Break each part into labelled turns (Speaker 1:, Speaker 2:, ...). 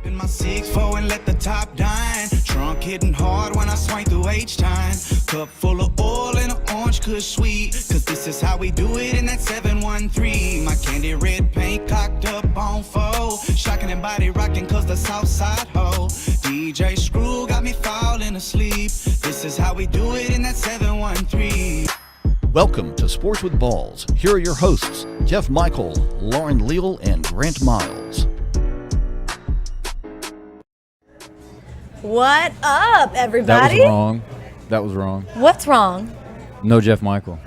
Speaker 1: In my 6'4" and let the top dine. Trunk hitting hard when I swing through H-time. Cup full of oil and an orange kush sweet. Cause this is how we do it in that 713. My candy red paint cocked up on foe. Shocking and body rocking cause the south side ho. DJ Screw got me falling asleep. This is how we do it in that 713.
Speaker 2: Welcome to Sports with Balls. Here are your hosts, Jeff Michael, Lauren Leal, and Grant Miles.
Speaker 3: What up, everybody?
Speaker 4: That was wrong.
Speaker 3: What's wrong?
Speaker 4: No Jeff Michael.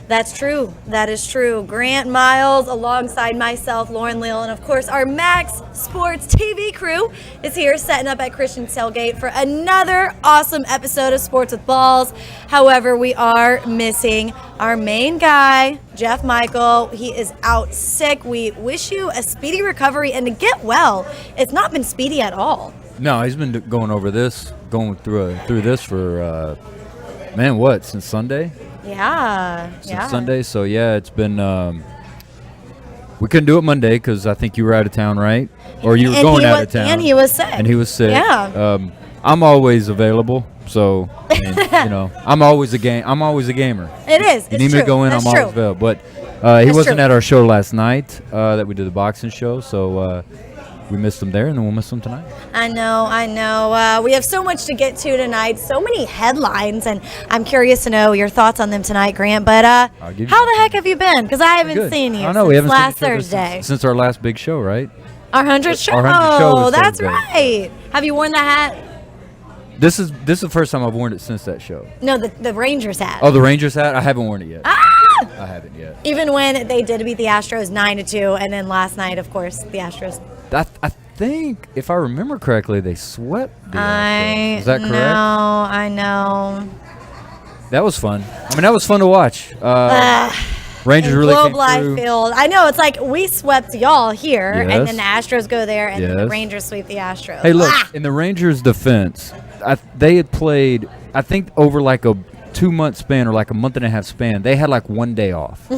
Speaker 3: That's true. That is true. Grant Miles, alongside myself, Lauren Leal, and of course our Max Sports TV crew is here setting up at Christian's Tailgate for another awesome episode of Sports with Balls. However, we are missing our main guy, Jeff Michael. He is out sick. We wish you a speedy recovery and to get well. It's not been speedy at all.
Speaker 4: No, he's been going through this for, since Sunday?
Speaker 3: Yeah.
Speaker 4: Sunday, so yeah, it's been, we couldn't do it Monday because I think you were out of town, right? Or you were going out of town.
Speaker 3: And he was sick.
Speaker 4: Yeah. I'm always available, so, I'm always a gamer.
Speaker 3: It is.
Speaker 4: You need me to go in, I'm always available. But he wasn't at our show last night that we did the boxing show, so we missed him there, and then we'll miss him tonight.
Speaker 3: I know. We have so much to get to tonight, so many headlines, and I'm curious to know your thoughts on them tonight, Grant. But how the heck have you been? Because I haven't seen you since last Thursday.
Speaker 4: Since our last big show, right?
Speaker 3: Our 100th show.
Speaker 4: Our 100th show was
Speaker 3: that's
Speaker 4: Thursday.
Speaker 3: right. Have you worn that hat?
Speaker 4: This is the first time I've worn it since that show.
Speaker 3: No, the Rangers hat.
Speaker 4: Oh, the Rangers hat? I haven't worn it yet. I haven't yet.
Speaker 3: Even when they did beat the Astros 9-2, and then last night, of course, the Astros.
Speaker 4: I think, if I remember correctly, they swept the Astros. Is that correct?
Speaker 3: No, I know.
Speaker 4: That was fun. That was fun to watch. Rangers really came through.
Speaker 3: Field. I know, it's like we swept y'all here,
Speaker 4: Yes.
Speaker 3: and then the Astros go there, and then the
Speaker 4: Yes.
Speaker 3: Rangers sweep the Astros.
Speaker 4: Hey, look, in the Rangers' defense, they had played, I think, over like a 2-month span or like a month and a half span, they had like 1 day off.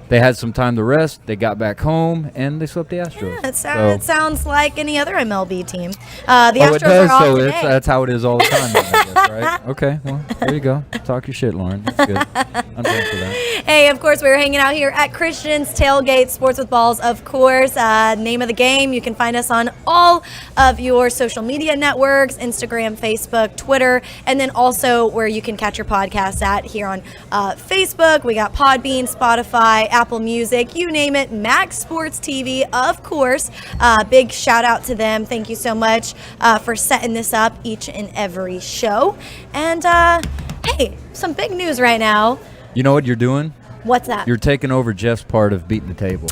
Speaker 4: They had some time to rest. They got back home, and they swept the Astros.
Speaker 3: Yeah, it sounds like any other MLB team. The Astros
Speaker 4: it does,
Speaker 3: are off
Speaker 4: so
Speaker 3: today.
Speaker 4: that's how it is all the time, I guess, right? Okay, well, there you go. Talk your shit, Lauren. That's good. I'm down for that.
Speaker 3: Hey, of course, we're hanging out here at Christian's Tailgate, Sports with Balls, of course. Name of the game. You can find us on all of your social media networks, Instagram, Facebook, Twitter, and then also where you can catch your podcasts at here on Facebook. We got Podbean, Spotify, Apple Music, you name it. Max Sports TV, of course. Big shout out to them. Thank you so much for setting this up each and every show. And hey, some big news right now.
Speaker 4: You know what you're doing?
Speaker 3: What's that?
Speaker 4: You're taking over Jeff's part of beating the table.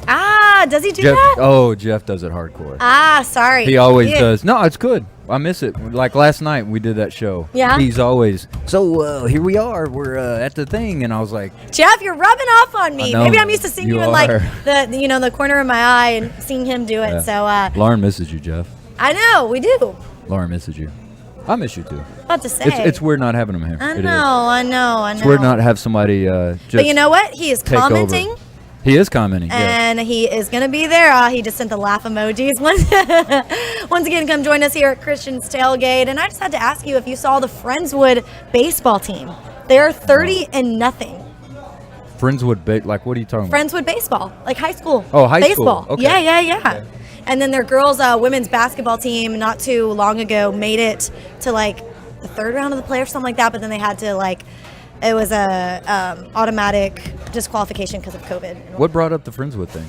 Speaker 3: Does he do that?
Speaker 4: Oh, Jeff does it hardcore.
Speaker 3: Sorry.
Speaker 4: He always does. No, it's good. I miss it. Like last night, we did that show.
Speaker 3: Yeah?
Speaker 4: He's always, so here we are. We're at the thing. And I was like,
Speaker 3: Jeff, you're rubbing off on me.
Speaker 4: I know.
Speaker 3: Maybe I'm used to seeing you in like the corner of my eye and seeing him do it.
Speaker 4: Yeah.
Speaker 3: So
Speaker 4: Lauren misses you, Jeff.
Speaker 3: I know, we do.
Speaker 4: Lauren misses you. I miss you too.
Speaker 3: About to say.
Speaker 4: It's weird not having him here.
Speaker 3: I know.
Speaker 4: It's weird not have somebody just
Speaker 3: But you know what? He is
Speaker 4: take
Speaker 3: commenting.
Speaker 4: over. He is commenting,
Speaker 3: and he is going to be there. He just sent the laugh emojis. Once again, come join us here at Christian's Tailgate. And I just had to ask you if you saw the Friendswood baseball team. They're 30-0.
Speaker 4: Friendswood, like what are you talking about?
Speaker 3: Friendswood baseball, like high school.
Speaker 4: Oh, high
Speaker 3: baseball.
Speaker 4: school. Okay.
Speaker 3: Yeah.
Speaker 4: Okay.
Speaker 3: And then their girls' women's basketball team not too long ago made it to like the third round of the play or something like that. But then they had to it was a automatic disqualification because of COVID.
Speaker 4: What brought up the Friendswood thing?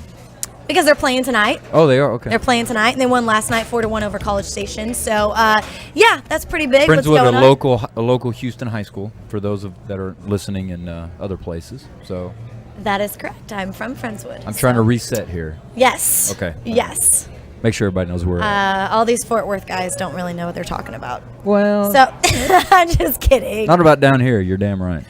Speaker 3: Because they're playing tonight.
Speaker 4: Oh, they are? Okay.
Speaker 3: They're playing tonight, and they won last night 4-1 over College Station. So, yeah, that's pretty big.
Speaker 4: Friendswood, a local Houston high school, for those that are listening in other places. So
Speaker 3: that is correct. I'm from Friendswood.
Speaker 4: I'm trying to reset here.
Speaker 3: Yes.
Speaker 4: Okay.
Speaker 3: Yes.
Speaker 4: Make sure everybody knows where we're at.
Speaker 3: All these Fort Worth guys don't really know what they're talking about.
Speaker 4: Well.
Speaker 3: So, I'm just kidding.
Speaker 4: Not about down here. You're damn right.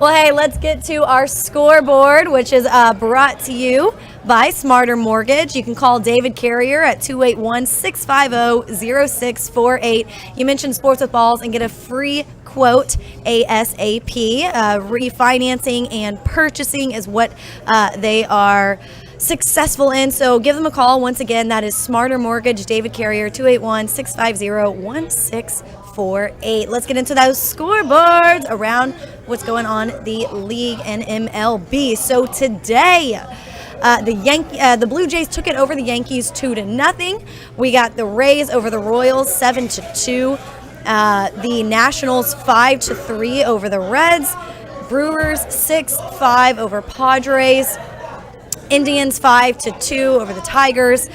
Speaker 3: Well, hey, let's get to our scoreboard, which is brought to you by Smarter Mortgage. You can call David Carrier at 281-650-0648. You mentioned Sports with Balls and get a free quote ASAP. Refinancing and purchasing is what they are successful in. So give them a call. Once again, that is Smarter Mortgage, David Carrier, 281-650-1648. Let's get into those scoreboards around what's going on the league and MLB. So today, the Blue Jays took it over the Yankees 2-0. We got the Rays over the Royals 7-2. The Nationals 5-3 over the Reds. Brewers 6-5 over Padres. Indians 5-2 over the Tigers.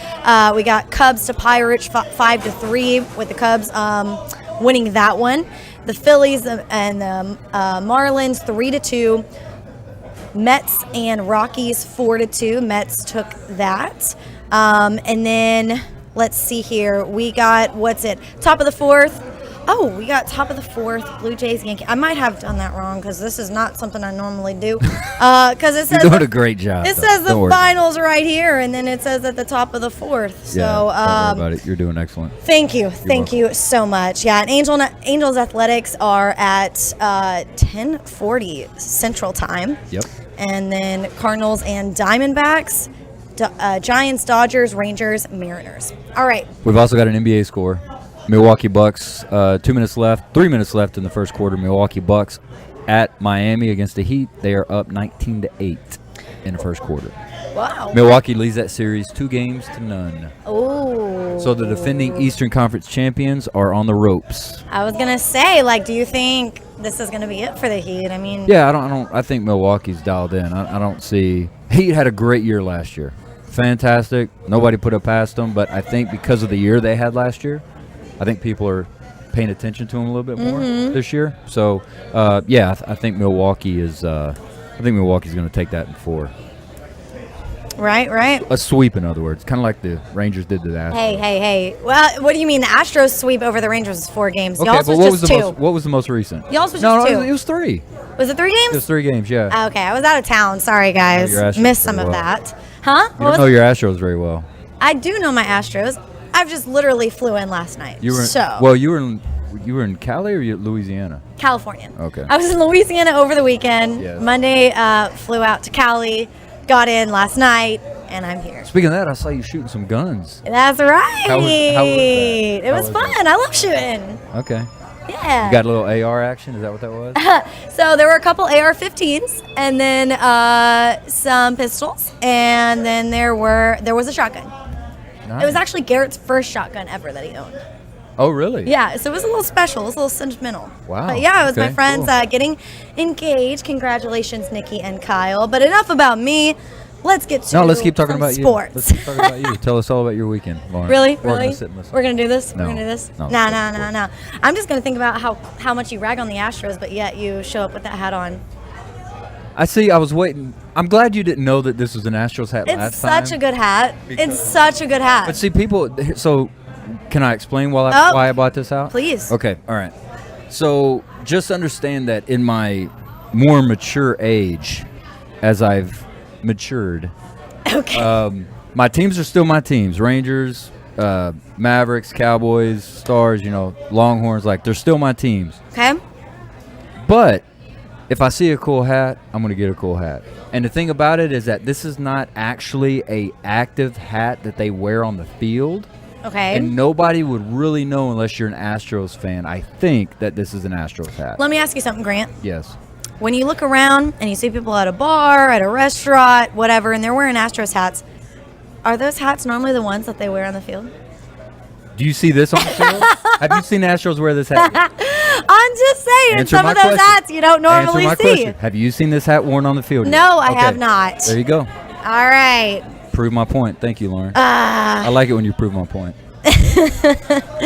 Speaker 3: We got Cubs to Pirates 5-3 with the Cubs winning that one. The Phillies and the Marlins 3-2. Mets and Rockies 4-2. Mets took that. And then let's see here. We got top of the fourth. Oh, we got top of the fourth, Blue Jays, Yankees. I might have done that wrong because this is not something I normally do. Because it says
Speaker 4: You're doing a great job.
Speaker 3: It says the finals right here, and then it says at the top of the fourth. So,
Speaker 4: don't worry about it. You're doing excellent.
Speaker 3: Thank you so much. Yeah, and Angels Athletics are at 10:40 Central Time.
Speaker 4: Yep.
Speaker 3: And then Cardinals and Diamondbacks, Giants, Dodgers, Rangers, Mariners. All right.
Speaker 4: We've also got an NBA score. Milwaukee Bucks, 3 minutes left in the first quarter. Milwaukee Bucks at Miami against the Heat. They are up 19-8 in the first quarter.
Speaker 3: Wow.
Speaker 4: Milwaukee leads that series 2-0.
Speaker 3: Oh.
Speaker 4: So the defending Eastern Conference champions are on the ropes.
Speaker 3: I was gonna say, do you think this is gonna be it for the Heat? I mean,
Speaker 4: yeah, I think Milwaukee's dialed in. I don't see. Heat had a great year last year. Fantastic. Nobody put it past them. But I think because of the year they had last year, I think people are paying attention to them a little bit more this year. So, I think Milwaukee is. I think Milwaukee's going to take that in 4.
Speaker 3: Right.
Speaker 4: A sweep, in other words, kind of like the Rangers did to the Astros.
Speaker 3: Hey. Well, what do you mean? The Astros sweep over the Rangers is 4 games.
Speaker 4: Okay,
Speaker 3: Y'all's
Speaker 4: but
Speaker 3: was just 2.
Speaker 4: What was the most recent?
Speaker 3: Y'all's was just 2.
Speaker 4: It was 3.
Speaker 3: Was it 3 games?
Speaker 4: It was 3 games. Yeah.
Speaker 3: Okay, I was out of town. Sorry, guys.
Speaker 4: Your Astros
Speaker 3: Missed some
Speaker 4: very
Speaker 3: of
Speaker 4: well.
Speaker 3: that. Huh?
Speaker 4: You don't know your Astros very well.
Speaker 3: I do know my Astros. I've just literally flew in last night.
Speaker 4: You were in Cali or you Louisiana?
Speaker 3: California.
Speaker 4: Okay.
Speaker 3: I was in Louisiana over the weekend.
Speaker 4: Yes.
Speaker 3: Monday, flew out to Cali, got in last night, and I'm here.
Speaker 4: Speaking of that, I saw you shooting some guns.
Speaker 3: That's right.
Speaker 4: How was that?
Speaker 3: It was fun. I love shooting.
Speaker 4: Okay.
Speaker 3: Yeah.
Speaker 4: You got a little AR action? Is that what that was?
Speaker 3: So there were a couple AR-15s, and then some pistols, and then there was a shotgun.
Speaker 4: Nice.
Speaker 3: It was actually Garrett's first shotgun ever that he owned.
Speaker 4: Oh, really?
Speaker 3: Yeah, so it was a little special. It was a little sentimental.
Speaker 4: Wow.
Speaker 3: But yeah, it was my
Speaker 4: Okay,
Speaker 3: friends
Speaker 4: cool.
Speaker 3: getting engaged. Congratulations, Nikki and Kyle. But enough about me. Let's get to
Speaker 4: Let's keep talking about
Speaker 3: sports.
Speaker 4: you. Let's keep talking about you. Tell us all about your weekend, Lauren.
Speaker 3: Really?
Speaker 4: We're gonna sit and listen.
Speaker 3: We're going to do this?
Speaker 4: No.
Speaker 3: We're going to do this?
Speaker 4: No.
Speaker 3: No. I'm just going to think about how much you rag on the Astros, but yet you show up with that hat on.
Speaker 4: I see. I was waiting. I'm glad you didn't know that this was an Astros hat
Speaker 3: It's
Speaker 4: last time.
Speaker 3: such a good hat. It's such a good hat.
Speaker 4: But see, people. So, can I explain why I bought this out?
Speaker 3: Please.
Speaker 4: Okay. All right. So, just understand that in my more mature age, as I've matured,
Speaker 3: Okay.
Speaker 4: my teams are still my teams. Rangers, Mavericks, Cowboys, Stars. Longhorns. They're still my teams.
Speaker 3: Okay.
Speaker 4: But if I see a cool hat, I'm going to get a cool hat. And the thing about it is that this is not actually a active hat that they wear on the field.
Speaker 3: Okay.
Speaker 4: And nobody would really know unless you're an Astros fan. I think that this is an Astros hat.
Speaker 3: Let me ask you something, Grant.
Speaker 4: Yes.
Speaker 3: When you look around and you see people at a bar, at a restaurant, whatever, and they're wearing Astros hats, are those hats normally the ones that they wear on the field?
Speaker 4: Do you see this on the field? Have you seen Astros wear this hat?
Speaker 3: I'm just saying,
Speaker 4: Answer
Speaker 3: some
Speaker 4: my
Speaker 3: of those
Speaker 4: question.
Speaker 3: hats you don't normally
Speaker 4: Answer my
Speaker 3: see.
Speaker 4: question. Have you seen this hat worn on the field?
Speaker 3: No, I
Speaker 4: Okay.
Speaker 3: have not.
Speaker 4: There you go.
Speaker 3: All right.
Speaker 4: Prove my point. Thank you, Lauren. I like it when you prove my point.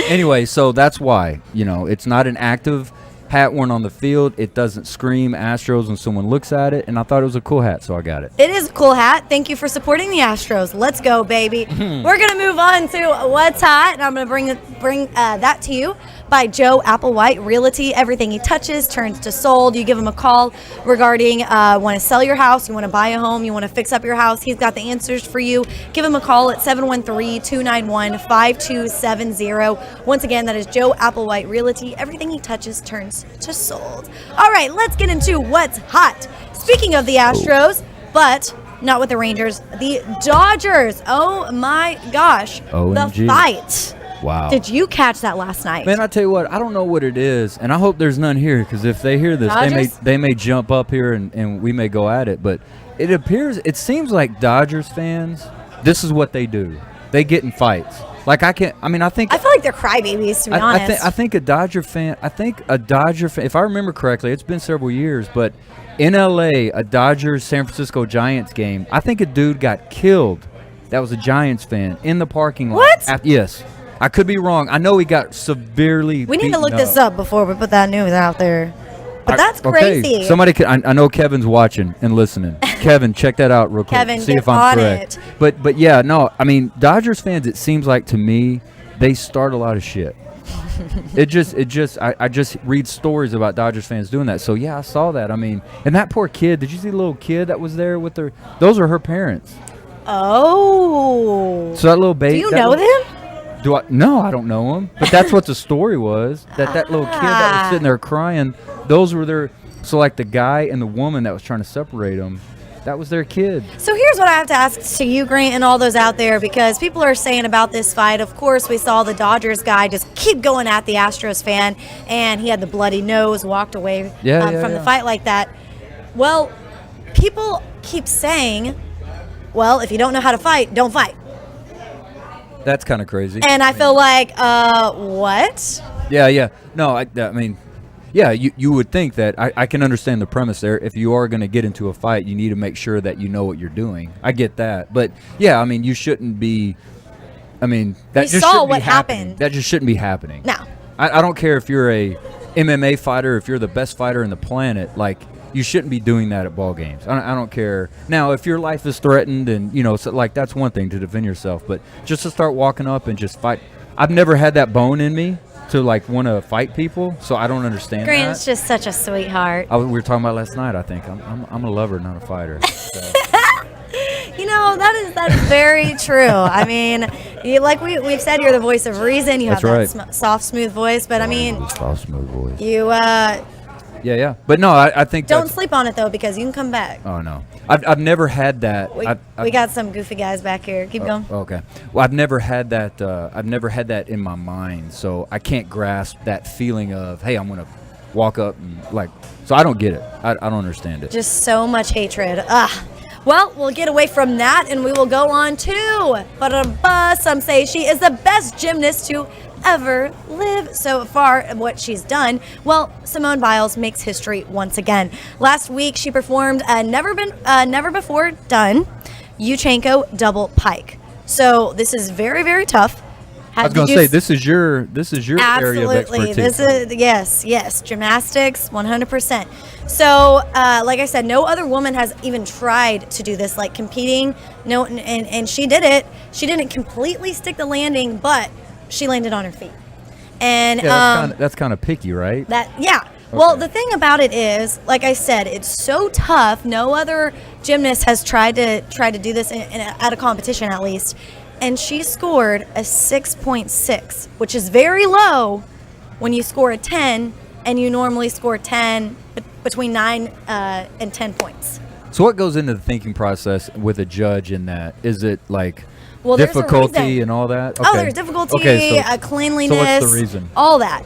Speaker 4: Anyway, so that's why, it's not an active hat worn on the field. It doesn't scream Astros when someone looks at it, and I thought it was a cool hat, so I got it.
Speaker 3: It is a cool hat. Thank you for supporting the Astros. Let's go, baby. We're going to move on to What's Hot, and I'm going to bring that to you by Joe Applewhite Realty. Everything he touches turns to sold. You give him a call regarding want to sell your house, you want to buy a home, you want to fix up your house. He's got the answers for you. Give him a call at 713-291-5270. Once again, that is Joe Applewhite Realty. Everything he touches turns to sold. All right, let's get into What's Hot. Speaking of the Astros, but not with the Rangers, the Dodgers. Oh my gosh.
Speaker 4: OMG.
Speaker 3: The fight.
Speaker 4: Wow.
Speaker 3: Did you catch that last night?
Speaker 4: Man, I tell you what, I don't know what it is, and I hope there's none here, because if they hear this,
Speaker 3: Dodgers?
Speaker 4: they may jump up here and we may go at it. But it seems like Dodgers fans, this is what they do. They get in fights. Like I think
Speaker 3: I feel like they're crybabies, to be honest.
Speaker 4: I think a Dodger fan, if I remember correctly, it's been several years, but in LA, a Dodgers San Francisco Giants game, I think a dude got killed that was a Giants fan in the parking lot.
Speaker 3: What?
Speaker 4: Yes. I could be wrong. I know he got severely
Speaker 3: We need to
Speaker 4: beaten
Speaker 3: look this up before we put that news out there. But that's crazy.
Speaker 4: Okay. Somebody I know Kevin's watching and listening. Kevin, check that out real quick.
Speaker 3: Kevin,
Speaker 4: see
Speaker 3: get
Speaker 4: if I'm
Speaker 3: on
Speaker 4: correct.
Speaker 3: it.
Speaker 4: But yeah, no, I mean, Dodgers fans, it seems like to me, they start a lot of shit. I just read stories about Dodgers fans doing that. So yeah, I saw that. I mean, and that poor kid, did you see the little kid that was there with those are her parents.
Speaker 3: Oh.
Speaker 4: So that little baby.
Speaker 3: Do you know them?
Speaker 4: No, I don't know him. But that's what the story was. That little kid that was sitting there crying, those were their. So like the guy and the woman that was trying to separate them, that was their kid.
Speaker 3: So here's what I have to ask to you, Grant, and all those out there, because people are saying about this fight. Of course, we saw the Dodgers guy just keep going at the Astros fan, and he had the bloody nose, walked away from the fight like that. Well, people keep saying, well, if you don't know how to fight, don't fight.
Speaker 4: That's kind of crazy.
Speaker 3: And I feel like, what?
Speaker 4: Yeah. No, I mean, yeah, you would think that. I can understand the premise there. If you are going to get into a fight, you need to make sure that you know what you're doing. I get that. But, yeah, I mean, you shouldn't be – I mean, that
Speaker 3: We
Speaker 4: just
Speaker 3: saw
Speaker 4: shouldn't
Speaker 3: what
Speaker 4: be happening.
Speaker 3: happened.
Speaker 4: That just shouldn't be happening.
Speaker 3: No.
Speaker 4: I don't care if you're a MMA fighter, if you're the best fighter in the planet, like – you shouldn't be doing that at ball games. I don't care. Now, if your life is threatened and, so like that's one thing to defend yourself. But just to start walking up and just fight. I've never had that bone in me to, like, want to fight people, so I don't understand
Speaker 3: Grant's
Speaker 4: that.
Speaker 3: just such a sweetheart.
Speaker 4: We were talking about last night, I think. I'm a lover, not a fighter. So.
Speaker 3: That is very true. I mean, like we've said, you're the voice of reason. You
Speaker 4: That's
Speaker 3: have that
Speaker 4: right.
Speaker 3: soft, smooth voice. But, I mean,
Speaker 4: Soft, smooth voice.
Speaker 3: you
Speaker 4: Yeah. But no, I think
Speaker 3: don't sleep on it, though, because you can come back.
Speaker 4: Oh, no. I've never had that.
Speaker 3: We got some goofy guys back here. Keep going.
Speaker 4: Okay. Well, I've never had that. I've never had that in my mind, so I can't grasp that feeling of, hey, I'm gonna walk up and like. So I don't get it. I don't understand it.
Speaker 3: Just so much hatred. Well, we'll get away from that, and we will go on to some say she is the best gymnast to ever live so far. What she's done, well, Simone Biles makes history once again. Last week she performed a never before done Yuchenko double pike. So this is very, very tough.
Speaker 4: I was going to say this is your area of expertise.
Speaker 3: This is yes, gymnastics, 100%. So, like I said, no other woman has even tried to do this, like competing. No, and she did it. She didn't completely stick the landing, but she landed on her feet. And
Speaker 4: that's kind of picky, right?
Speaker 3: Well, the thing about it is, like I said, it's so tough. No other gymnast has tried to do this at a competition, at least. And she scored a 6.6, which is very low when you score a 10, and you normally score 10 between 9 and 10 points.
Speaker 4: So what goes into the thinking process with a judge in that? Is it like
Speaker 3: Well,
Speaker 4: difficulty and all that?
Speaker 3: Okay. Oh, there's difficulty, cleanliness,
Speaker 4: so what's the reason?
Speaker 3: All that.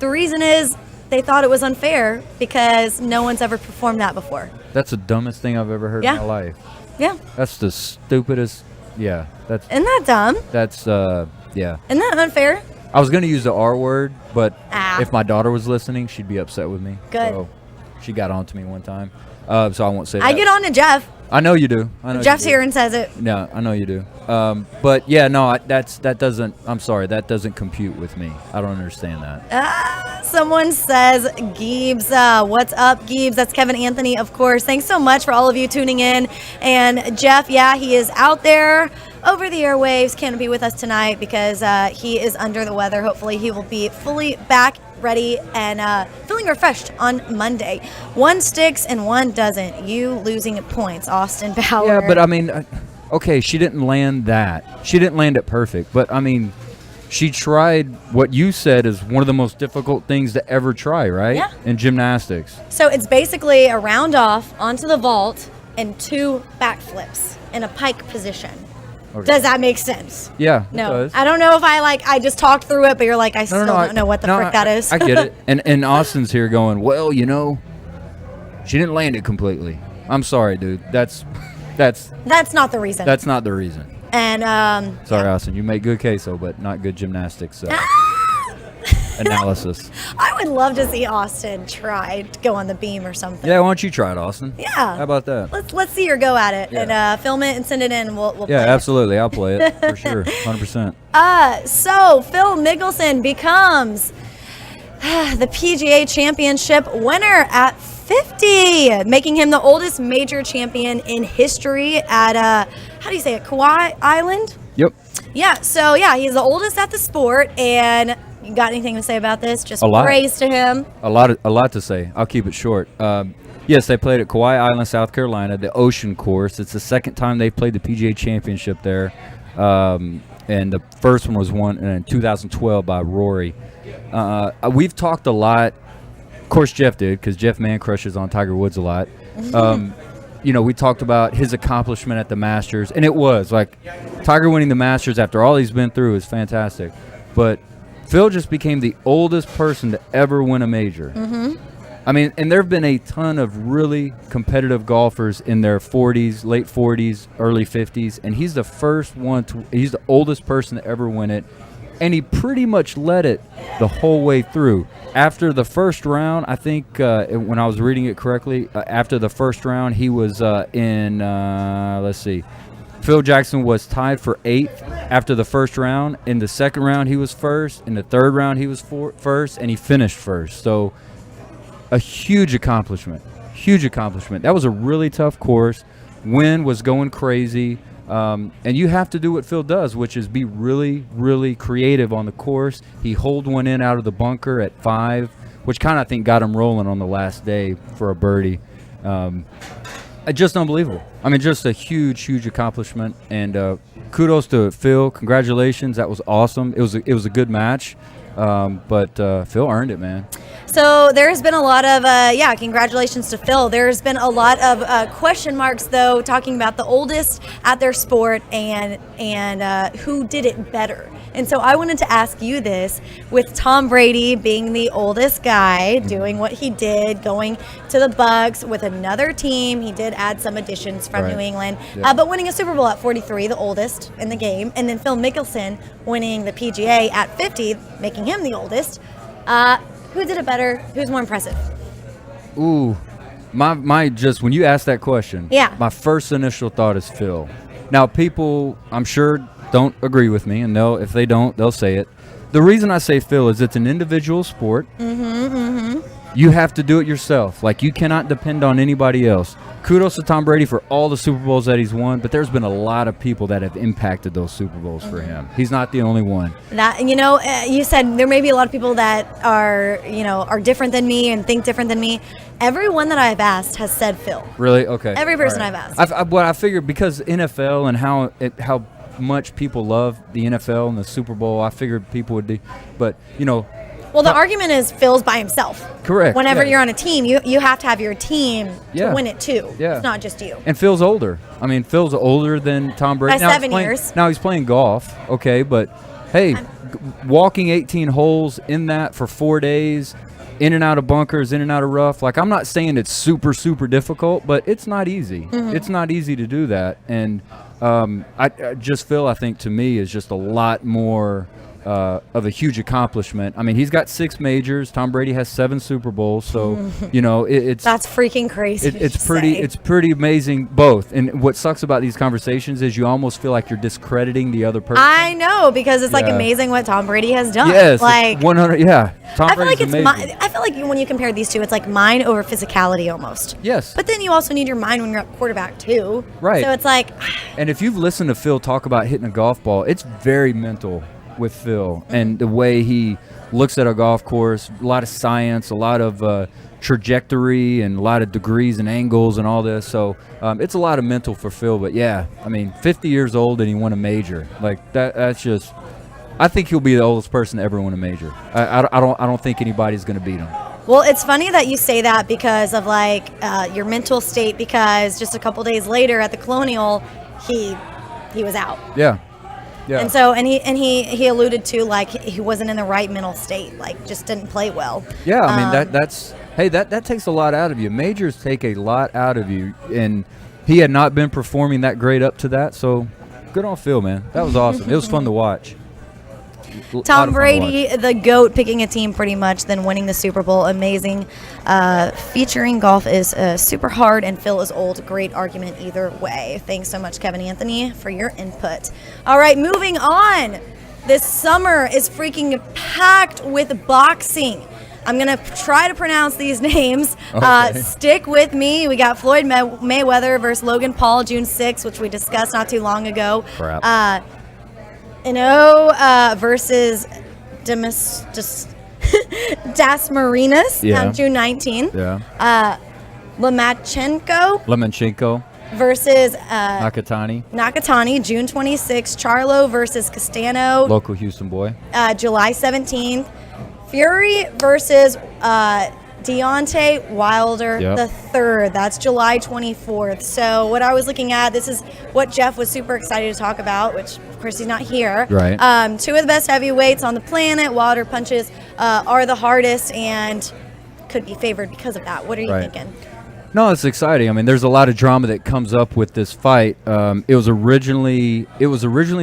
Speaker 3: The reason is they thought it was unfair because no one's ever performed that before.
Speaker 4: That's the dumbest thing I've ever heard in my life.
Speaker 3: Yeah.
Speaker 4: That's the stupidest. Yeah.
Speaker 3: Isn't that dumb?
Speaker 4: That's yeah.
Speaker 3: Isn't that unfair?
Speaker 4: I was going to use the R word, but
Speaker 3: Ah.
Speaker 4: if my daughter was listening, she'd be upset with me.
Speaker 3: Good.
Speaker 4: So she got on to me one time. So I won't say that.
Speaker 3: I get on to Jeff.
Speaker 4: I know you do.
Speaker 3: Jeff's here and says it.
Speaker 4: No, I know you do. But yeah, no, that doesn't. I'm sorry, that doesn't compute with me. I don't understand that.
Speaker 3: Someone says, Giebs, what's up, Giebs? That's Kevin Anthony, of course. Thanks so much for all of you tuning in. And Jeff, yeah, he is out there over the airwaves. Can't be with us tonight because he is under the weather. Hopefully he will be fully back, ready, and feeling refreshed on Monday. One sticks and one doesn't. You losing points, Austin Power.
Speaker 4: Yeah, but I mean, okay, she didn't land that. She didn't land it perfect. But I mean, she tried what you said is one of the most difficult things to ever try, right?
Speaker 3: Yeah.
Speaker 4: In gymnastics.
Speaker 3: So it's basically a round off onto the vault, and 2 backflips in a pike position.
Speaker 4: Okay.
Speaker 3: Does that make sense?
Speaker 4: Yeah. It
Speaker 3: No,
Speaker 4: does.
Speaker 3: I don't know if I just talked through it, but you're like, I still don't know what the frick that is.
Speaker 4: I get it. And Austin's here going, well, she didn't land it completely. I'm sorry, dude. That's
Speaker 3: not the reason.
Speaker 4: That's not the reason.
Speaker 3: And
Speaker 4: Sorry, Austin. You make good queso, but not good gymnastics analysis.
Speaker 3: I would love to see Austin try to go on the beam or something.
Speaker 4: Yeah, why don't you try it, Austin?
Speaker 3: Yeah.
Speaker 4: How about that?
Speaker 3: Let's see her go at it
Speaker 4: Yeah.
Speaker 3: and film it and send it in. And we'll play
Speaker 4: Yeah,
Speaker 3: it.
Speaker 4: absolutely. I'll play it for sure. 100%.
Speaker 3: So Phil Mickelson becomes the PGA Championship winner at 50, making him the oldest major champion in history at how do you say it, Kauai Island?
Speaker 4: Yep.
Speaker 3: Yeah. So yeah, he's the oldest at the sport. And you got anything to say about this? Just
Speaker 4: A lot.
Speaker 3: praise to him.
Speaker 4: A lot to say. I'll keep it short. Yes, they played at Kauai Island, South Carolina, the Ocean Course. It's the second time they've played the PGA Championship there. And the first one was won in 2012 by Rory. We've talked a lot. Of course, Jeff did, because Jeff Man crushes on Tiger Woods a lot. We talked about his accomplishment at the Masters, and it was like Tiger winning the Masters after all he's been through is fantastic. But Phil just became the oldest person to ever win a major. I mean, and there have been a ton of really competitive golfers in their 40s, late 40s, early 50s, and he's the first one he's the oldest person to ever win it, and he pretty much led it the whole way through. After the first round, I think when I was reading it correctly, after the first round, he was let's see, Phil Jackson was tied for 8th after the first round. In the second round, he was first. In the third round, he was first, and he finished first. So a huge accomplishment. That was a really tough course. Wind was going crazy. And you have to do what Phil does, which is be really, really creative on the course. He holed one in out of the bunker at 5, which kind of, I think, got him rolling on the last day for a birdie. Just unbelievable. I mean, just a huge, huge accomplishment. And kudos to Phil. Congratulations. That was awesome. It was a good match. But Phil earned it, man.
Speaker 3: So there's been a lot of, congratulations to Phil. There's been a lot of question marks, though, talking about the oldest at their sport and who did it better. And so I wanted to ask you this, with Tom Brady being the oldest guy, doing what he did, going to the Bucs with another team. He did add some additions from
Speaker 4: Right.
Speaker 3: New England,
Speaker 4: Yeah.
Speaker 3: but winning a Super Bowl at 43, the oldest in the game. And then Phil Mickelson winning the PGA at 50, making him the oldest. Who did it better? Who's more impressive?
Speaker 4: Ooh, my just when you ask that question,
Speaker 3: Yeah.
Speaker 4: my first initial thought is Phil. Now, people, I'm sure, don't agree with me, and if they don't, they'll say it. The reason I say Phil is it's an individual sport. You have to do it yourself. Like, you cannot depend on anybody else. Kudos to Tom Brady for all the Super Bowls that he's won, but there's been a lot of people that have impacted those Super Bowls for him. He's not the only one.
Speaker 3: That you said there may be a lot of people that are different than me and think different than me. Everyone that I've asked has said Phil.
Speaker 4: Really? Okay.
Speaker 3: Every person
Speaker 4: All right.
Speaker 3: I've asked.
Speaker 4: I figured because NFL and how much people love the NFL and the Super Bowl, I figured people would do. But
Speaker 3: Well, the argument is Phil's by himself.
Speaker 4: Correct.
Speaker 3: Whenever
Speaker 4: Yeah.
Speaker 3: you're on a team, you have to have your team
Speaker 4: Yeah.
Speaker 3: to win it too.
Speaker 4: Yeah.
Speaker 3: It's not just you.
Speaker 4: And Phil's older. I mean, Phil's older than Tom Brady.
Speaker 3: By
Speaker 4: Now he's
Speaker 3: 7
Speaker 4: playing-
Speaker 3: years.
Speaker 4: Now he's playing golf, okay, but hey, walking 18 holes in that for 4 days, in and out of bunkers, in and out of rough. Like, I'm not saying it's super, super difficult, but it's not easy. It's not easy to do that. And I just Phil, I think, to me, is just a lot more of a huge accomplishment. I mean, he's got 6 majors. Tom Brady has 7 Super Bowls. So, it's
Speaker 3: That's freaking crazy.
Speaker 4: it's pretty amazing both. And what sucks about these conversations is you almost feel like you're discrediting the other person.
Speaker 3: I know, because it's like
Speaker 4: Yeah.
Speaker 3: amazing what Tom Brady has done.
Speaker 4: Yes,
Speaker 3: like
Speaker 4: 100. Yeah, Tom
Speaker 3: I feel like
Speaker 4: Brady's
Speaker 3: it's
Speaker 4: amazing.
Speaker 3: I feel like when you compare these two, it's like mind over physicality almost.
Speaker 4: Yes.
Speaker 3: But then you also need your mind when you're at quarterback too.
Speaker 4: Right.
Speaker 3: So it's like,
Speaker 4: And if you've listened to Phil talk about hitting a golf ball, it's very mental with Phil and the way he looks at a golf course. A lot of science, a lot of trajectory, and a lot of degrees and angles and all this. So it's a lot of mental for Phil. But yeah, I mean, 50 years old and he won a major. Like that's just. I think he'll be the oldest person to ever win a major. I don't think anybody's going to beat him.
Speaker 3: Well, it's funny that you say that because of like your mental state. Because just a couple days later at the Colonial, he was out.
Speaker 4: Yeah. Yeah.
Speaker 3: And so, and he alluded to like he wasn't in the right mental state, like just didn't play well.
Speaker 4: Yeah, I mean that takes a lot out of you. Majors take a lot out of you, and he had not been performing that great up to that. So, good on Phil, man. That was awesome. It was fun to watch.
Speaker 3: Tom Brady, the GOAT, picking a team pretty much, then winning the Super Bowl. Amazing. Featuring golf is super hard, and Phil is old. Great argument either way. Thanks so much, Kevin Anthony, for your input. All right, moving on. This summer is freaking packed with boxing. I'm going to try to pronounce these names.
Speaker 4: Okay.
Speaker 3: Stick with me. We got Floyd Mayweather versus Logan Paul June 6th, which we discussed not too long ago.
Speaker 4: Crap.
Speaker 3: Versus Dasmarinas on June 19th.
Speaker 4: Yeah.
Speaker 3: Lomachenko versus
Speaker 4: Nakatani,
Speaker 3: June 26th. Charlo versus Castano,
Speaker 4: local Houston boy.
Speaker 3: July 17th. Fury versus Deontay Wilder the third. That's July 24th. So what I was looking at, this is what Jeff was super excited to talk about, which of course he's not here.
Speaker 4: Right.
Speaker 3: Two of the best heavyweights on the planet. Wilder punches are the hardest and could be favored because of that. What are you thinking?
Speaker 4: No, it's exciting. I mean, there's a lot of drama that comes up with this fight. It was originally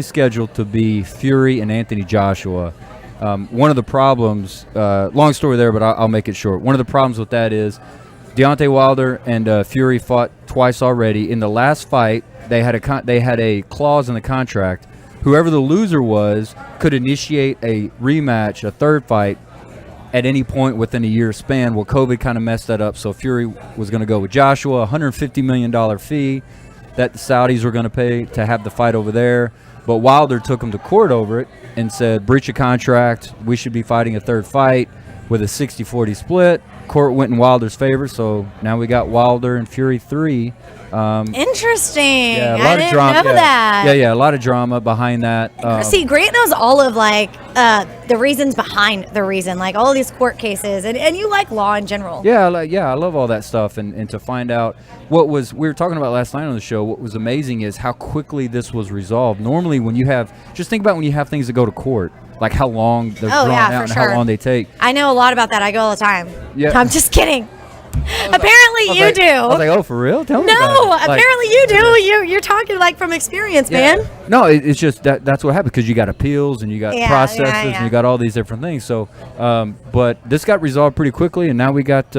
Speaker 4: scheduled to be Fury and Anthony Joshua. One of the problems, long story there, but I'll make it short. One of the problems with that is Deontay Wilder and Fury fought twice already. In the last fight, they had a clause in the contract. Whoever the loser was could initiate a rematch, a third fight, at any point within a year span. Well, COVID kind of messed that up, so Fury was going to go with Joshua, $150 million fee that the Saudis were going to pay to have the fight over there. But Wilder took him to court over it and said, breach of contract, we should be fighting a third fight with a 60-40 split. Court went in Wilder's favor, so now we got Wilder and Fury 3.
Speaker 3: Interesting.
Speaker 4: Yeah, a lot
Speaker 3: I
Speaker 4: of drama.
Speaker 3: didn't know that.
Speaker 4: Yeah, a lot of drama behind that.
Speaker 3: See, Grant knows all of like the reasons behind the reason, like all of these court cases, and you like law in general.
Speaker 4: Yeah, I love all that stuff, and to find out we were talking about last night on the show. What was amazing is how quickly this was resolved. Normally, when you have when you have things that go to court, like how long they're drawn out and how long they take.
Speaker 3: I know a lot about that. I go all the time.
Speaker 4: Yeah.
Speaker 3: I'm just kidding. Apparently you do.
Speaker 4: I was like, oh, for real? Tell me about
Speaker 3: No,
Speaker 4: it.
Speaker 3: apparently you do. You're talking like from experience, man.
Speaker 4: No, it's just that's what happened because you got appeals and you got processes and you got all these different things. So, but this got resolved pretty quickly, and now we got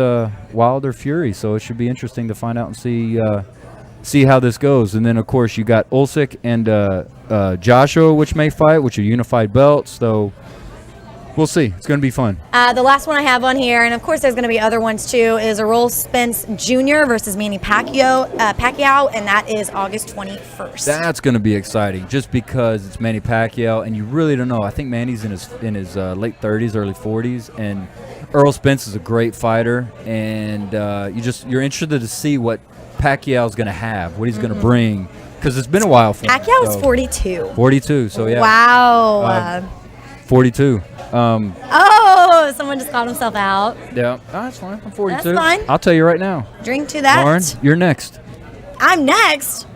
Speaker 4: Wilder Fury. So it should be interesting to find out and see how this goes. And then of course you got Usyk and Joshua, which may fight, which are unified belts. So we'll see. It's going to be fun.
Speaker 3: The last one I have on here, and of course there's going to be other ones too, is Errol Spence Jr. versus Manny Pacquiao, and that is August 21st.
Speaker 4: That's going to be exciting, just because it's Manny Pacquiao, and you really don't know. I think Manny's in his late 30s, early 40s, and Errol Spence is a great fighter, and you're interested to see what Pacquiao's going to have, what he's going to bring, because it's been a while for him.
Speaker 3: Pacquiao is 42.
Speaker 4: 42, so yeah.
Speaker 3: Wow.
Speaker 4: 42.
Speaker 3: Someone just called himself out.
Speaker 4: Yeah, that's fine. I'm 42.
Speaker 3: That's fine.
Speaker 4: I'll tell you right now.
Speaker 3: Drink to that.
Speaker 4: Lauren, you're next.
Speaker 3: I'm next.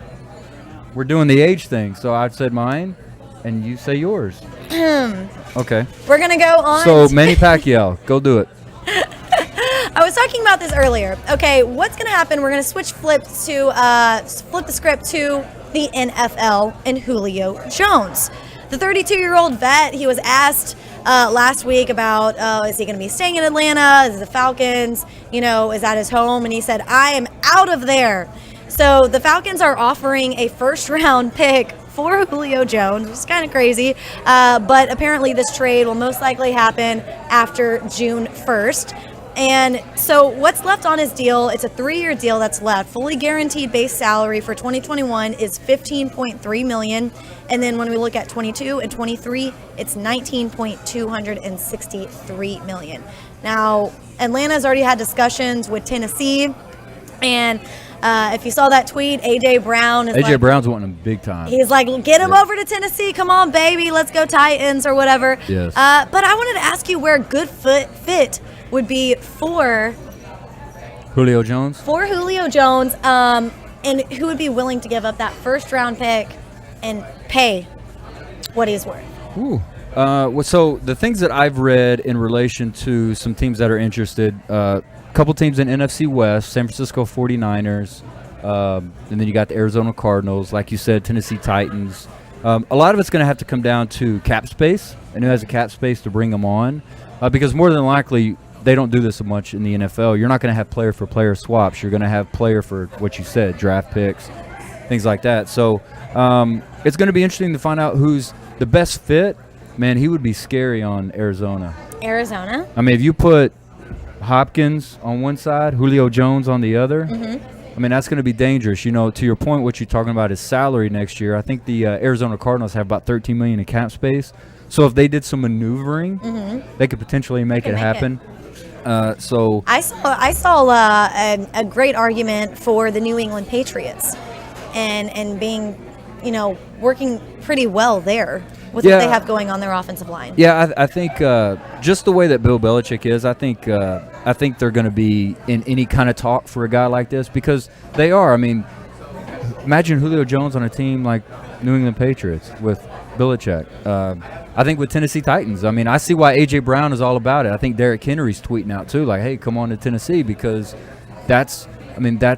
Speaker 4: We're doing the age thing, so I've said mine, and you say yours. Okay.
Speaker 3: We're going to go on.
Speaker 4: So, Manny Pacquiao, go do it.
Speaker 3: I was talking about this earlier. Okay, what's going to happen? We're going to flip the script to the NFL and Julio Jones. The 32-year-old vet, he was asked last week about, is he going to be staying in Atlanta? Is it the Falcons? Is that his home? And he said, I am out of there. So the Falcons are offering a first-round pick for Julio Jones, which is kind of crazy. But apparently this trade will most likely happen after June 1st. And so what's left on his deal, it's a 3-year deal that's left. Fully guaranteed base salary for 2021 is $15.3 million. And then when we look at 22 and 23, it's $19.263 million. Now, Atlanta's already had discussions with Tennessee. And if you saw that tweet, A.J. Brown is
Speaker 4: A.J. Brown's wanting him big time.
Speaker 3: He's like, get him over to Tennessee. Come on, baby. Let's go Titans or whatever.
Speaker 4: Yes.
Speaker 3: But I wanted to ask you where a good fit would be for
Speaker 4: Julio Jones.
Speaker 3: Julio Jones, and who would be willing to give up that first-round pick and pay what he's worth?
Speaker 4: Ooh. So the things that I've read in relation to some teams that are interested, a couple teams in NFC West, San Francisco 49ers, and then you got the Arizona Cardinals, like you said, Tennessee Titans. A lot of it's going to have to come down to cap space and who has the cap space to bring them on, because more than likely they don't do this so much in the NFL. You're not going to have player-for-player swaps. You're going to have player for what you said, draft picks, things like that. So it's going to be interesting to find out who's the best fit. Man, he would be scary on Arizona.
Speaker 3: Arizona?
Speaker 4: I mean, if you put Hopkins on one side, Julio Jones on the other, I mean, that's going to be dangerous. You know, to your point, what you're talking about is salary next year. I think the Arizona Cardinals have about $13 million in cap space. So if they did some maneuvering, they could potentially make it happen. So
Speaker 3: I saw a great argument for the New England Patriots and being, working pretty well there with what they have going on their offensive line.
Speaker 4: Yeah, I think just the way that Bill Belichick is, I think they're going to be in any kind of talk for a guy like this because they are. I mean, imagine Julio Jones on a team like New England Patriots with Belichick. I think with Tennessee Titans, I mean, I see why A.J. Brown is all about it. I think Derrick Henry's tweeting out too, like, hey, come on to Tennessee because that's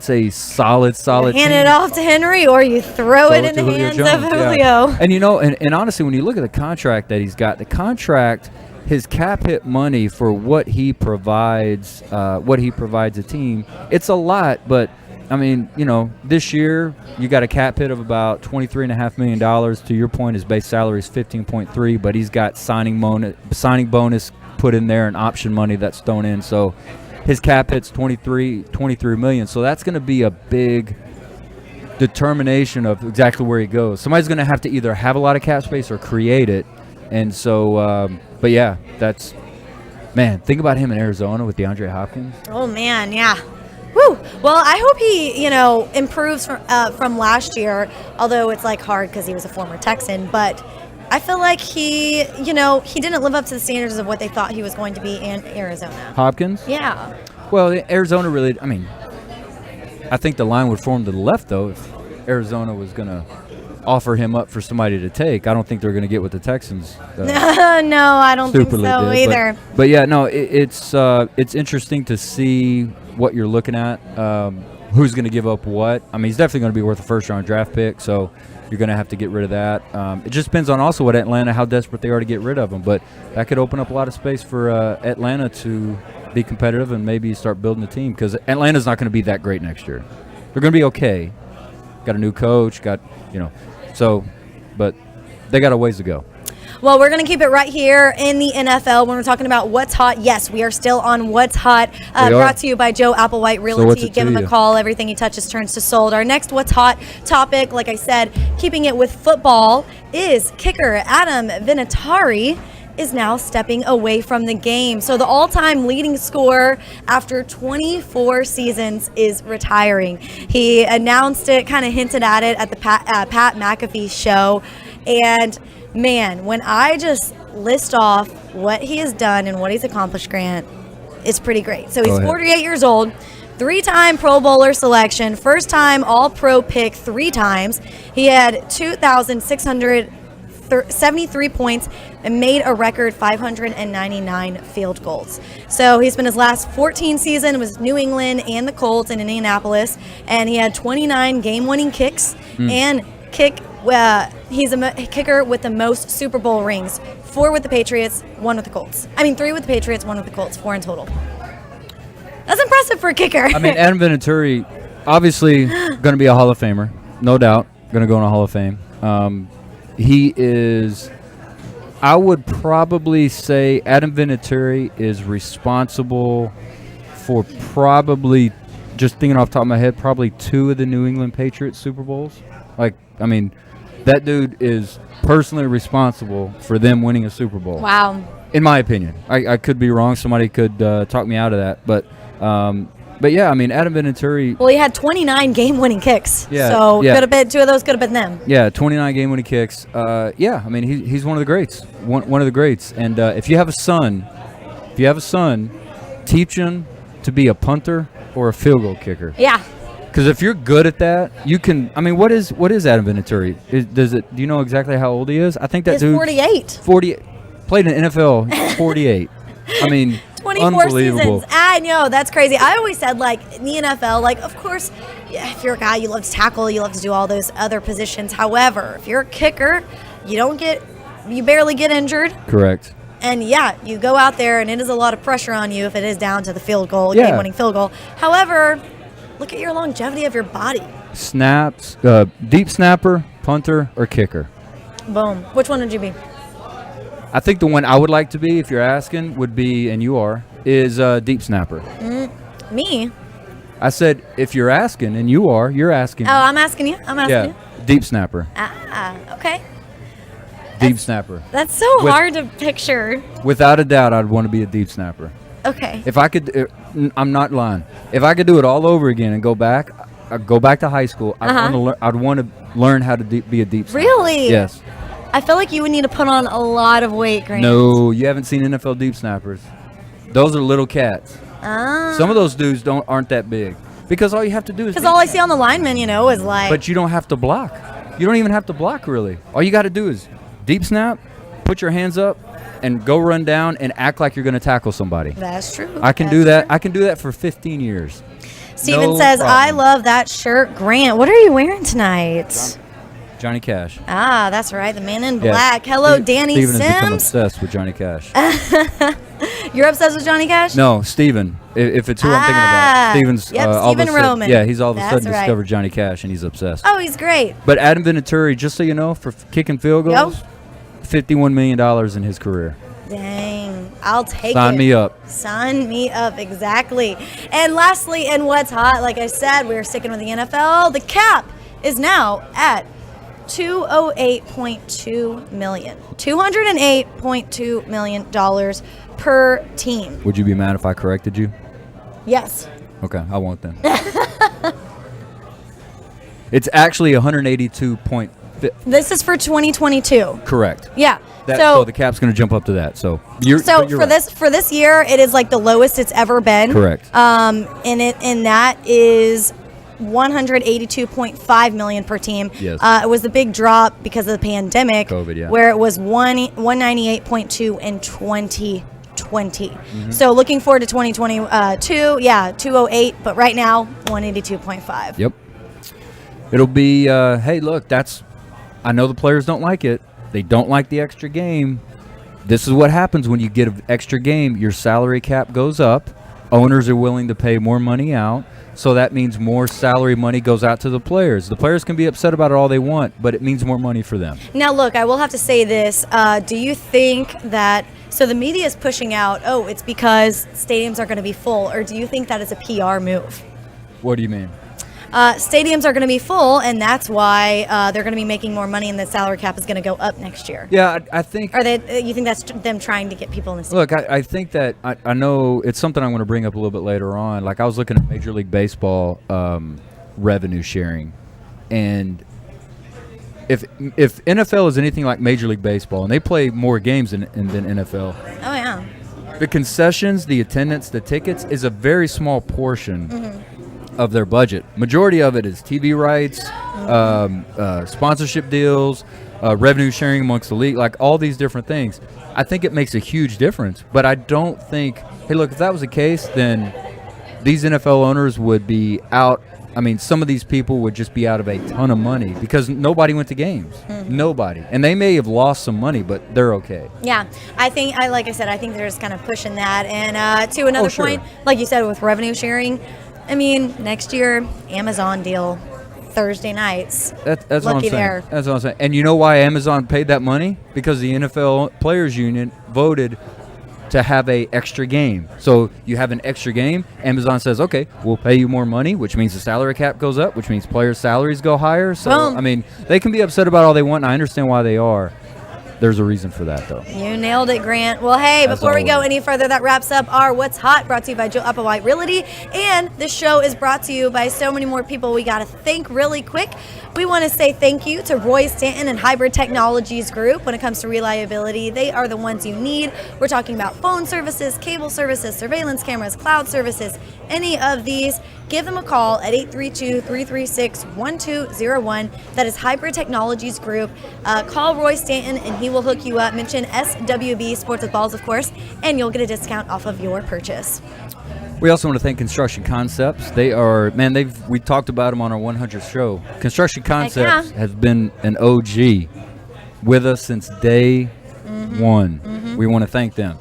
Speaker 4: a solid
Speaker 3: Hand
Speaker 4: team.
Speaker 3: it off to Henry or you throw it in the hands of Julio.
Speaker 4: Yeah. And honestly, when you look at the contract that he's got, his cap hit money for what he provides a team, it's a lot, but I mean, this year you got a cap hit of about $23.5 million. To your point, his base salary is $15.3, but he's got signing bonus put in there and option money that's thrown in. So his cap hit's $23 million. So that's going to be a big determination of exactly where he goes. Somebody's going to have to either have a lot of cap space or create it. And so, but yeah, think about him in Arizona with DeAndre Hopkins.
Speaker 3: Oh man, yeah. Woo. Well, I hope he, improves from last year, although it's hard because he was a former Texan, but I feel like he didn't live up to the standards of what they thought he was going to be in Arizona.
Speaker 4: Hopkins?
Speaker 3: Yeah.
Speaker 4: Well, Arizona really, I think the line would form to the left, though, if Arizona was going to offer him up for somebody to take. I don't think they're going to get what the Texans
Speaker 3: No, I don't think so either.
Speaker 4: But yeah, no, it's interesting to see what you're looking at, who's going to give up what. I mean, he's definitely going to be worth a first-round draft pick, so you're going to have to get rid of that. It just depends on also what Atlanta, how desperate they are to get rid of him. But that could open up a lot of space for Atlanta to be competitive and maybe start building a team because Atlanta's not going to be that great next year. They're going to be okay. Got a new coach, but they got a ways to go.
Speaker 3: Well, we're going to keep it right here in the NFL when we're talking about what's hot. Yes, we are still on What's Hot, brought to you by Joe Applewhite Realty. Give him a call. Everything he touches turns to sold. Our next What's Hot topic, like I said, keeping it with football, is kicker Adam Vinatieri is now stepping away from the game. So the all-time leading scorer after 24 seasons is retiring. He announced it, kind of hinted at it at the Pat McAfee show. And man, when I just list off what he has done and what he's accomplished, Grant, it's pretty great. So he's 48 years old, 3-time Pro Bowler selection, first-time All-Pro pick 3 times. He had 2,673 points and made a record 599 field goals. So he spent his last 14 seasons with New England and the Colts in Indianapolis, and he had 29 game-winning kicks and he's a kicker with the most Super Bowl rings, 4 with the Patriots, 1 with the Colts. 3 with the Patriots, 1 with the Colts, 4 in total. That's impressive for a kicker.
Speaker 4: Adam Vinatieri, obviously going to be a Hall of Famer, no doubt, going to go in a Hall of Fame. He is, I would probably say Adam Vinatieri is responsible for probably, just thinking off the top of my head, probably 2 of the New England Patriots Super Bowls. That dude is personally responsible for them winning a Super Bowl.
Speaker 3: Wow.
Speaker 4: In my opinion. I could be wrong. Somebody could talk me out of that. But yeah, Adam Vinatieri.
Speaker 3: Well, he had 29 game-winning kicks.
Speaker 4: Yeah.
Speaker 3: So could have been 2 of those could have been them.
Speaker 4: Yeah, 29 game-winning kicks. He's one of the greats. One of the greats. And if you have a son, teach them to be a punter or a field goal kicker.
Speaker 3: Yeah.
Speaker 4: Because if you're good at that, you can. I mean, what is Adam Vinatieri? Do you know exactly how old he is? I think that
Speaker 3: He's
Speaker 4: dude
Speaker 3: 48.
Speaker 4: 40 played in the NFL. He's 48. I mean,
Speaker 3: 24
Speaker 4: unbelievable.
Speaker 3: seasons. I know, that's crazy. I always said, like, in the NFL, like, of course, if you're a guy, you love to tackle, you love to do all those other positions. However, if you're a kicker, you barely get injured.
Speaker 4: Correct.
Speaker 3: And, yeah, you go out there, and it is a lot of pressure on you if it is down to the field goal,
Speaker 4: Yeah.
Speaker 3: game-winning field goal. However, look at your longevity of your body.
Speaker 4: Snaps, deep snapper, punter, or kicker.
Speaker 3: Boom. Which one would you be?
Speaker 4: I think the one I would like to be, if you're asking, would be, and you are, is deep snapper.
Speaker 3: Me?
Speaker 4: I said, if you're asking, and you're asking.
Speaker 3: Oh, I'm asking you. I'm asking you.
Speaker 4: Deep snapper.
Speaker 3: Okay.
Speaker 4: Deep snapper.
Speaker 3: That's so hard to picture.
Speaker 4: Without a doubt, I'd want to be a deep snapper.
Speaker 3: Okay.
Speaker 4: If I could, I'm not lying. If I could do it all over again and go back, I'd go back to high school. I'd want to learn how to be a deep snapper.
Speaker 3: Really?
Speaker 4: Yes.
Speaker 3: I feel like you would need to put on a lot of weight, Grant.
Speaker 4: No, you haven't seen NFL deep snappers. Those are little cats. Some of those dudes aren't that big because all you have to do is.
Speaker 3: Because all I see on the linemen, is like.
Speaker 4: But you don't have to block. You don't even have to block really. All you got to do is deep snap, put your hands up, and go run down and act like you're going to tackle somebody.
Speaker 3: That's true.
Speaker 4: I can do that. I can do that for 15 years.
Speaker 3: Steven says,
Speaker 4: problem.
Speaker 3: I love that shirt. Grant, what are you wearing tonight?
Speaker 4: Johnny Cash.
Speaker 3: Ah, that's right. The man in
Speaker 4: Yeah.
Speaker 3: black. Hello, Danny
Speaker 4: Steven has become
Speaker 3: Sims.
Speaker 4: obsessed with Johnny Cash.
Speaker 3: You're obsessed with Johnny Cash?
Speaker 4: No, Steven. If it's who I'm thinking about. Steven's
Speaker 3: Yep,
Speaker 4: all of a
Speaker 3: Steven
Speaker 4: sudden,
Speaker 3: Roman.
Speaker 4: yeah, he's all of a
Speaker 3: That's
Speaker 4: sudden
Speaker 3: right.
Speaker 4: discovered Johnny Cash and he's obsessed.
Speaker 3: Oh, he's great.
Speaker 4: But Adam Vinatieri, just so you know, for kicking field goals, $51 million in his career.
Speaker 3: Dang. I'll take it.
Speaker 4: Sign me up.
Speaker 3: Sign me up, exactly. And lastly, and what's hot, like I said, we're sticking with the NFL. The cap is now at $208.2 million. $208.2 million per team.
Speaker 4: Would you be mad if I corrected you?
Speaker 3: Yes.
Speaker 4: Okay, I won't then. It's actually 182 point.
Speaker 3: This is for 2022.
Speaker 4: Correct.
Speaker 3: Yeah.
Speaker 4: So the cap's going to jump up to that. So you're
Speaker 3: for
Speaker 4: right.
Speaker 3: this year, it is like the lowest it's ever been.
Speaker 4: Correct.
Speaker 3: And that is $182.5 million per team.
Speaker 4: Yes.
Speaker 3: It was the big drop because of the pandemic.
Speaker 4: COVID, yeah.
Speaker 3: Where it was 198.2 in 2020. So looking forward to 2022, 208, but right now 182.5.
Speaker 4: Yep. It'll be hey, look, I know the players don't like it. They don't like the extra game. This is what happens when you get an extra game. Your salary cap goes up. Owners are willing to pay more money out. So that means more salary money goes out to the players. The players can be upset about it all they want, but it means more money for them.
Speaker 3: Now, look, I will have to say this. Do you think that, so the media is pushing out, it's because stadiums are going to be full, or do you think that is a PR move?
Speaker 4: What do you mean?
Speaker 3: Stadiums are going to be full, and that's why they're going to be making more money, and the salary cap is going to go up next year.
Speaker 4: Yeah, I think.
Speaker 3: You think that's them trying to get people in the stadium?
Speaker 4: Look, I think that I know it's something I'm going to bring up a little bit later on. Like I was looking at Major League Baseball revenue sharing, and if NFL is anything like Major League Baseball, and they play more games than NFL.
Speaker 3: Oh yeah.
Speaker 4: The concessions, the attendance, the tickets is a very small portion of their budget. Majority of it is TV rights, sponsorship deals, revenue sharing amongst the league, like all these different things. I think it makes a huge difference, but I don't think, hey, look, if that was the case, then these NFL owners would be out. I mean, some of these people would just be out of a ton of money because nobody went to games. Nobody. And they may have lost some money, but they're okay.
Speaker 3: Yeah, like I said, I think they're just kind of pushing that. And to another
Speaker 4: sure.
Speaker 3: point, like you said, with revenue sharing, I mean, next year, Amazon deal, Thursday nights.
Speaker 4: That's what I'm
Speaker 3: Lucky
Speaker 4: saying.
Speaker 3: there.
Speaker 4: That's what I'm saying. And you know why Amazon paid that money? Because the NFL Players Union voted to have a extra game. So you have an extra game. Amazon says, okay, we'll pay you more money, which means the salary cap goes up, which means players' salaries go higher. So,
Speaker 3: Boom.
Speaker 4: I mean, they can be upset about all they want, and I understand why they are. There's a reason for that, though.
Speaker 3: You nailed it, Grant. Well, hey,
Speaker 4: As
Speaker 3: before we go
Speaker 4: always.
Speaker 3: any further, that wraps up our What's Hot, brought to you by Joe Applewhite Realty. And this show is brought to you by so many more people we got to thank really quick. We want to say thank you to Roy Stanton and Hybrid Technologies Group. When it comes to reliability, they are the ones you need. We're talking about phone services, cable services, surveillance cameras, cloud services, any of these. Give them a call at 832-336-1201. That is Hybrid Technologies Group. Call Roy Stanton and he will hook you up. Mention SWB Sports with Balls, of course, and you'll get a discount off of your purchase.
Speaker 4: We also want to thank Construction Concepts. They are, we talked about them on our 100th show. Construction Concepts has been an OG with us since day one. We want to thank them.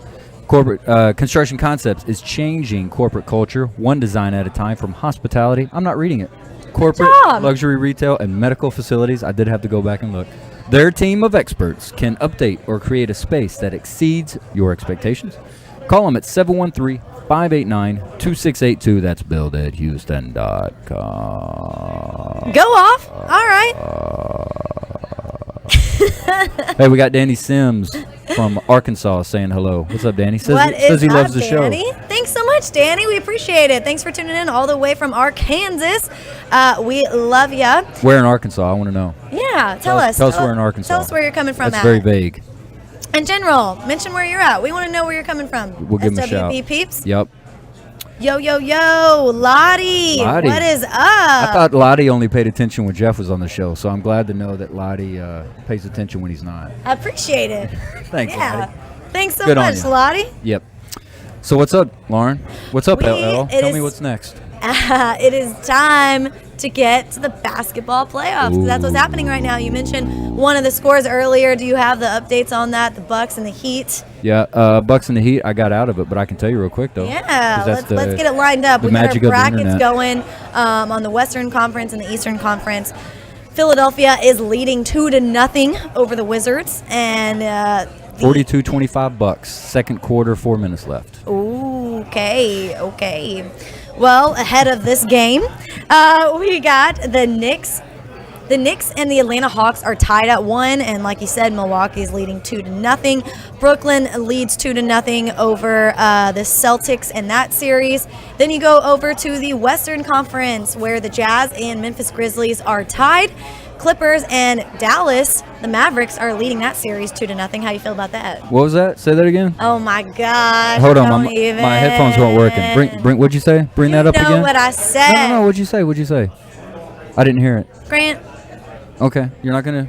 Speaker 4: Construction Concepts is changing corporate culture one design at a time, from hospitality. I'm not reading it. Corporate, luxury retail, and medical facilities. I did have to go back and look. Their team of experts can update or create a space that exceeds your expectations. Call them at 713-589-2682. That's billed at Houston.com.
Speaker 3: Go off. All right.
Speaker 4: Hey, we got Danny Sims from Arkansas saying hello. What's up, Danny? Says he loves the
Speaker 3: Danny?
Speaker 4: show.
Speaker 3: Thanks so much, Danny. We appreciate it. Thanks for tuning in all the way from Arkansas. We love ya.
Speaker 4: Where in Arkansas? I want to know.
Speaker 3: Yeah, tell us.
Speaker 4: Tell us where in Arkansas.
Speaker 3: Tell us where you're coming from.
Speaker 4: That's very vague.
Speaker 3: In general, mention where you're at. We want to know where you're coming from.
Speaker 4: We'll give him a shout.
Speaker 3: SWB peeps.
Speaker 4: Yep.
Speaker 3: Yo, Lottie. What is up?
Speaker 4: I thought Lottie only paid attention when Jeff was on the show, so I'm glad to know that Lottie pays attention when he's not.
Speaker 3: I appreciate it.
Speaker 4: Thanks, Lottie.
Speaker 3: Thanks so
Speaker 4: Good on
Speaker 3: much,
Speaker 4: you.
Speaker 3: Lottie.
Speaker 4: Yep. So what's up, Lauren? What's up, LL? Tell me what's next.
Speaker 3: It is time to get to the basketball playoffs. That's what's happening right now. You mentioned one of the scores earlier. Do you have the updates on that? The Bucks and the Heat?
Speaker 4: Yeah, Bucks and the Heat. I got out of it, but I can tell you real quick though.
Speaker 3: Yeah, let's get it lined up. We got our brackets going on the Western Conference and the Eastern Conference. Philadelphia is leading 2-0 over the Wizards, and
Speaker 4: 42-25 Bucks. Second quarter, 4 minutes left.
Speaker 3: Okay. Well, ahead of this game, we got the Knicks. The Knicks and the Atlanta Hawks are tied at 1, and like you said, Milwaukee's leading 2-0. Brooklyn leads 2-0 over the Celtics in that series. Then you go over to the Western Conference, where the Jazz and Memphis Grizzlies are tied. Clippers and Dallas, the Mavericks, are leading that series 2-0. How you feel about that?
Speaker 4: What was that? Say that again.
Speaker 3: Oh my gosh!
Speaker 4: Hold on, my headphones weren't working. Bring. What'd you say? Bring that up again.
Speaker 3: You know what I said?
Speaker 4: No. What'd you say? I didn't hear it.
Speaker 3: Grant.
Speaker 4: Okay, you're not gonna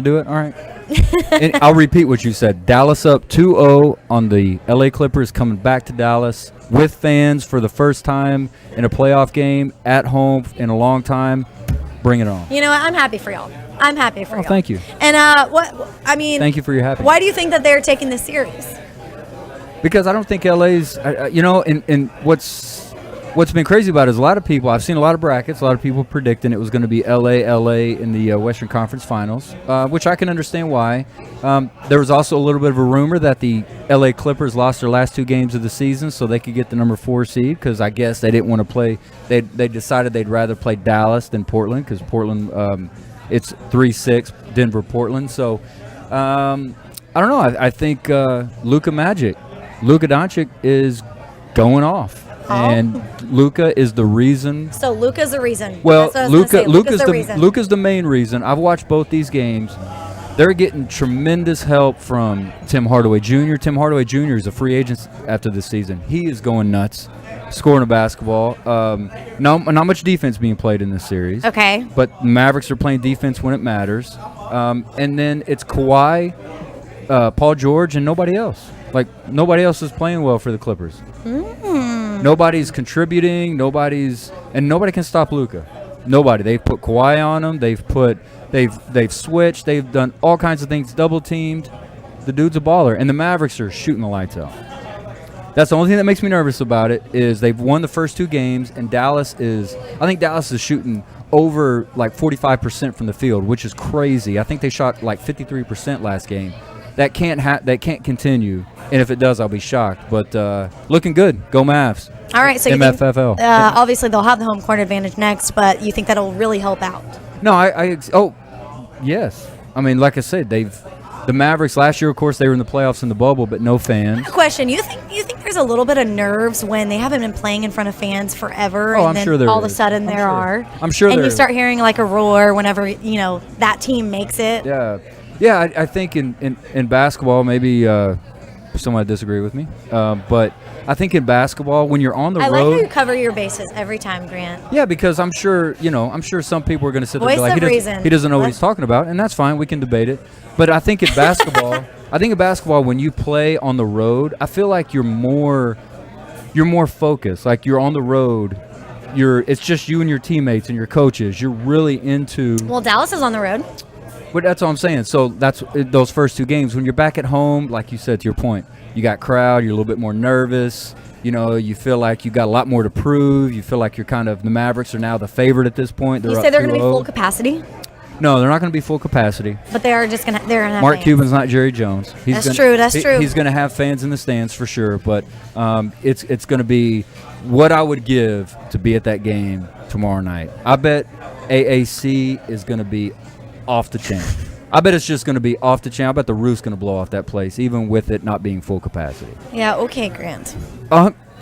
Speaker 4: do it. All right. And I'll repeat what you said. Dallas up 2-0 on the LA Clippers, coming back to Dallas with fans for the first time in a playoff game at home in a long time. Bring it on.
Speaker 3: You know what? I'm happy for y'all.
Speaker 4: Oh, thank you.
Speaker 3: And
Speaker 4: thank you for your happiness.
Speaker 3: Why do you think that they're taking this series?
Speaker 4: Because I don't think LA's, and what's been crazy about it is a lot of people, I've seen a lot of brackets, a lot of people predicting it was going to be LA in the Western Conference Finals, which I can understand why. There was also a little bit of a rumor that the LA Clippers lost their last 2 games of the season so they could get the number 4 seed, because I guess they didn't want to play. They decided they'd rather play Dallas than Portland, because Portland, it's 3-6, Denver, Portland. So I don't know. I think Luka Doncic is going off. And Luka is the reason.
Speaker 3: So Luka's the reason.
Speaker 4: Well, Luka's the main reason. I've watched both these games. They're getting tremendous help from Tim Hardaway Jr. Tim Hardaway Jr. is a free agent after this season. He is going nuts, scoring a basketball. Not much defense being played in this series.
Speaker 3: Okay.
Speaker 4: But Mavericks are playing defense when it matters. And then it's Kawhi, Paul George, and nobody else. Like, nobody else is playing well for the Clippers. Nobody's contributing. Nobody can stop Luka. Nobody. They've put Kawhi on him. They've switched. They've done all kinds of things. Double teamed. The dude's a baller, and the Mavericks are shooting the lights out. That's the only thing that makes me nervous about it is they've won the first 2 games, and I think Dallas is shooting over like 45% from the field, which is crazy. I think they shot like 53% last game. That can't continue, and if it does, I'll be shocked. But looking good. Go Mavs.
Speaker 3: All right, so
Speaker 4: MFFL.
Speaker 3: Obviously they'll have the home court advantage next, but you think that'll really help out?
Speaker 4: No, yes. I mean, like I said, they've The Mavericks last year, of course, they were in the playoffs in the bubble, but no fans.
Speaker 3: Question: You think there's a little bit of nerves when they haven't been playing in front of fans forever,
Speaker 4: Oh,
Speaker 3: and
Speaker 4: I'm
Speaker 3: then
Speaker 4: sure there
Speaker 3: all of a
Speaker 4: is.
Speaker 3: sudden
Speaker 4: I'm
Speaker 3: there
Speaker 4: sure.
Speaker 3: are?
Speaker 4: I'm sure
Speaker 3: and
Speaker 4: there
Speaker 3: you
Speaker 4: is.
Speaker 3: start hearing like a roar whenever that team makes it.
Speaker 4: Yeah. I think in basketball, maybe someone would disagree with me, but I think in basketball, when you're on the
Speaker 3: I like
Speaker 4: road,
Speaker 3: how you cover your bases every time, Grant.
Speaker 4: yeah, because I'm sure some people are going to sit there and
Speaker 3: Voice
Speaker 4: be like,
Speaker 3: of reason.
Speaker 4: he doesn't know what
Speaker 3: Let-
Speaker 4: he's talking about, and that's fine. We can debate it. But I think in basketball, when you play on the road, I feel like you're more focused. Like you're on the road, it's just you and your teammates and your coaches. You're really into.
Speaker 3: Well, Dallas is on the road.
Speaker 4: But that's all I'm saying. So that's those first two games. When you're back at home, like you said, to your point, you got crowd. You're a little bit more nervous. You feel like you got a lot more to prove. You feel like you're kind of the Mavericks are now the favorite at this point.
Speaker 3: You
Speaker 4: They're
Speaker 3: say
Speaker 4: up
Speaker 3: they're going to be
Speaker 4: 2-0.
Speaker 3: full capacity,
Speaker 4: No, they're not going to be full capacity.
Speaker 3: but they're going to have
Speaker 4: Mark
Speaker 3: fans.
Speaker 4: Cuban's not Jerry Jones.
Speaker 3: That's true.
Speaker 4: He's going to have fans in the stands for sure. But it's going to be what I would give to be at that game tomorrow night. I bet AAC is going to be off the chain. I bet it's just going to be off the chain. I bet the roof's going to blow off that place, even with it not being full capacity.
Speaker 3: Yeah. Okay, Grant.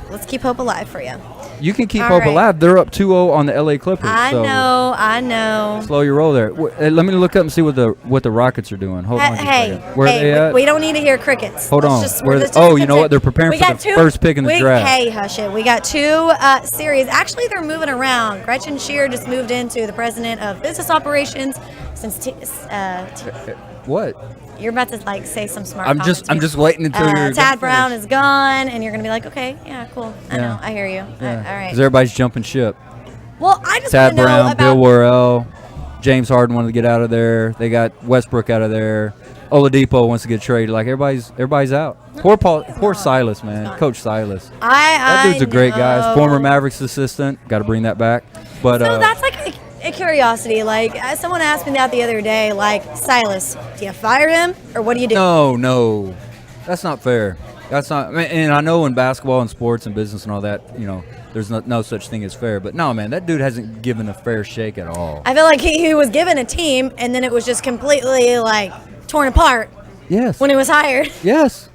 Speaker 3: Let's keep hope alive for you.
Speaker 4: You can keep
Speaker 3: All
Speaker 4: hope
Speaker 3: right.
Speaker 4: alive. They're up 2-0 on the LA Clippers.
Speaker 3: I
Speaker 4: so
Speaker 3: know.
Speaker 4: Slow your roll there. Let me look up and see what the Rockets are doing. Hold on just a second. Where are they
Speaker 3: hey,
Speaker 4: at?
Speaker 3: we don't need to hear crickets.
Speaker 4: Hold on.
Speaker 3: Let's
Speaker 4: Where
Speaker 3: just
Speaker 4: you know what? They're preparing
Speaker 3: We
Speaker 4: for
Speaker 3: got
Speaker 4: the first pick in the draft.
Speaker 3: Hey, hush it. We got two series. Actually, they're moving around. Gretchen Shear just moved into the president of business operations since.
Speaker 4: What?
Speaker 3: You're about to say some smart.
Speaker 4: I'm
Speaker 3: comments
Speaker 4: just
Speaker 3: here.
Speaker 4: waiting until you're
Speaker 3: Tad
Speaker 4: gonna
Speaker 3: Brown
Speaker 4: finish.
Speaker 3: is gone, and you're gonna be like, okay, yeah, cool. I
Speaker 4: Yeah.
Speaker 3: know, I hear you.
Speaker 4: Yeah.
Speaker 3: All right.
Speaker 4: Because everybody's jumping ship.
Speaker 3: Well, I just
Speaker 4: Tad
Speaker 3: want to know
Speaker 4: Brown,
Speaker 3: about.
Speaker 4: Bill Worrell, James Harden wanted to get out of there. They got Westbrook out of there. Oladipo wants to get traded. Like everybody's out. Poor Silas, man. Coach Silas. That dude's a great guy. Former Mavericks assistant. Got to bring that back. But
Speaker 3: So that's like a curiosity. Like someone asked me that the other day. Like, Silas, do you fire him or what do you do?
Speaker 4: no, that's not fair. That's not. I mean, and I know in basketball and sports and business and all that, there's no such thing as fair. But no, man, that dude hasn't given a fair shake at all.
Speaker 3: I feel like he was given a team and then it was just completely torn apart
Speaker 4: Yes.
Speaker 3: when he was hired.
Speaker 4: Yes.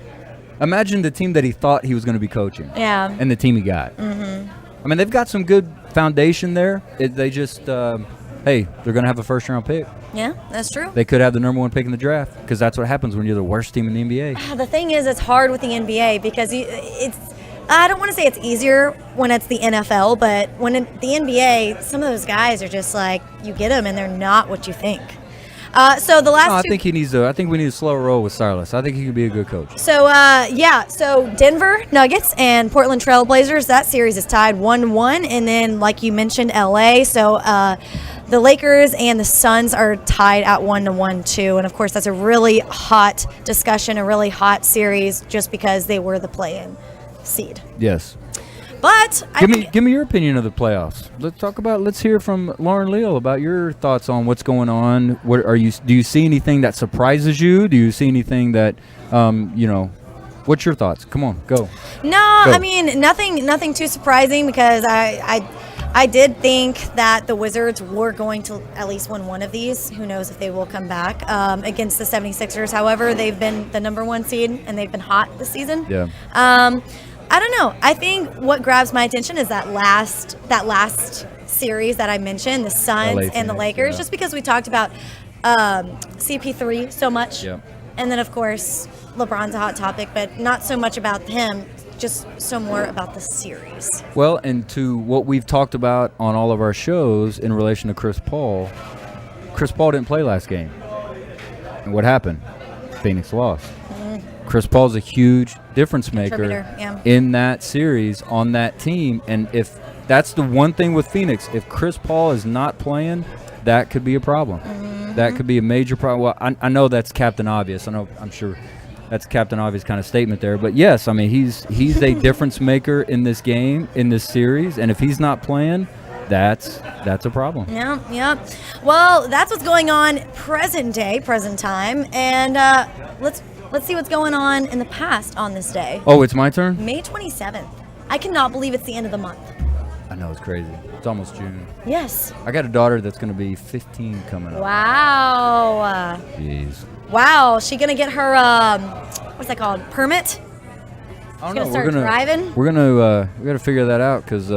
Speaker 4: Imagine the team that he thought he was going to be coaching.
Speaker 3: Yeah.
Speaker 4: And the team he got. Mm-hmm. I mean, they've got some good foundation there. They just, hey, they're going to have a first-round pick.
Speaker 3: Yeah, that's true.
Speaker 4: They could have the number one pick in the draft because that's what happens when you're the worst team in the NBA.
Speaker 3: The thing is, it's hard with the NBA because I don't want to say it's easier when it's the NFL, but when the NBA, some of those guys are just you get them and they're not what you think. So the last
Speaker 4: No, I
Speaker 3: two.
Speaker 4: think I think we need a slower roll with Silas. I think he could be a good coach.
Speaker 3: So, so Denver Nuggets and Portland Trail Blazers, that series is tied 1-1. And then, like you mentioned, LA. So, the Lakers and the Suns are tied at 1-1 too. And, of course, that's a really hot discussion, a really hot series just because they were the play-in seed.
Speaker 4: Yes.
Speaker 3: But
Speaker 4: Give me your opinion of the playoffs. Let's hear from Lauren Leal about your thoughts on what's going on. Do you see anything that surprises you? Do you see anything that what's your thoughts? Come on, go.
Speaker 3: No,
Speaker 4: Go.
Speaker 3: I mean nothing too surprising because I did think that the Wizards were going to at least win one of these. Who knows if they will come back against the 76ers. However, they've been the number one seed and they've been hot this season.
Speaker 4: Yeah.
Speaker 3: I don't know. I think what grabs my attention is that last series that I mentioned, the Suns
Speaker 4: LA
Speaker 3: and the
Speaker 4: Phoenix,
Speaker 3: Lakers,
Speaker 4: yeah.
Speaker 3: just because we talked about CP3 so much.
Speaker 4: Yeah.
Speaker 3: And then, of course, LeBron's a hot topic, but not so much about him, just so more about the series.
Speaker 4: Well, and to what we've talked about on all of our shows in relation to Chris Paul didn't play last game. And what happened? Phoenix lost. Chris Paul's a huge difference maker
Speaker 3: Contributor, yeah.
Speaker 4: in that series on that team. And if that's the one thing with Phoenix, if Chris Paul is not playing, that could be a problem.
Speaker 3: Mm-hmm.
Speaker 4: That could be a major problem. Well, I know that's Captain Obvious. I'm sure that's a Captain Obvious kind of statement there. But yes, I mean he's a difference maker in this game, in this series. And if he's not playing, that's a problem.
Speaker 3: Yeah. Well, that's what's going on present time. And let's see what's going on in the past on this day.
Speaker 4: Oh, it's my turn?
Speaker 3: May 27th. I cannot believe it's the end of the month.
Speaker 4: I know, it's crazy. It's almost June.
Speaker 3: Yes.
Speaker 4: I got a daughter that's going to be 15 coming up.
Speaker 3: Wow.
Speaker 4: Jeez.
Speaker 3: Wow, she gonna get her what's that called? Permit?
Speaker 4: I don't
Speaker 3: She's
Speaker 4: know.
Speaker 3: gonna start driving?
Speaker 4: We gotta figure that out because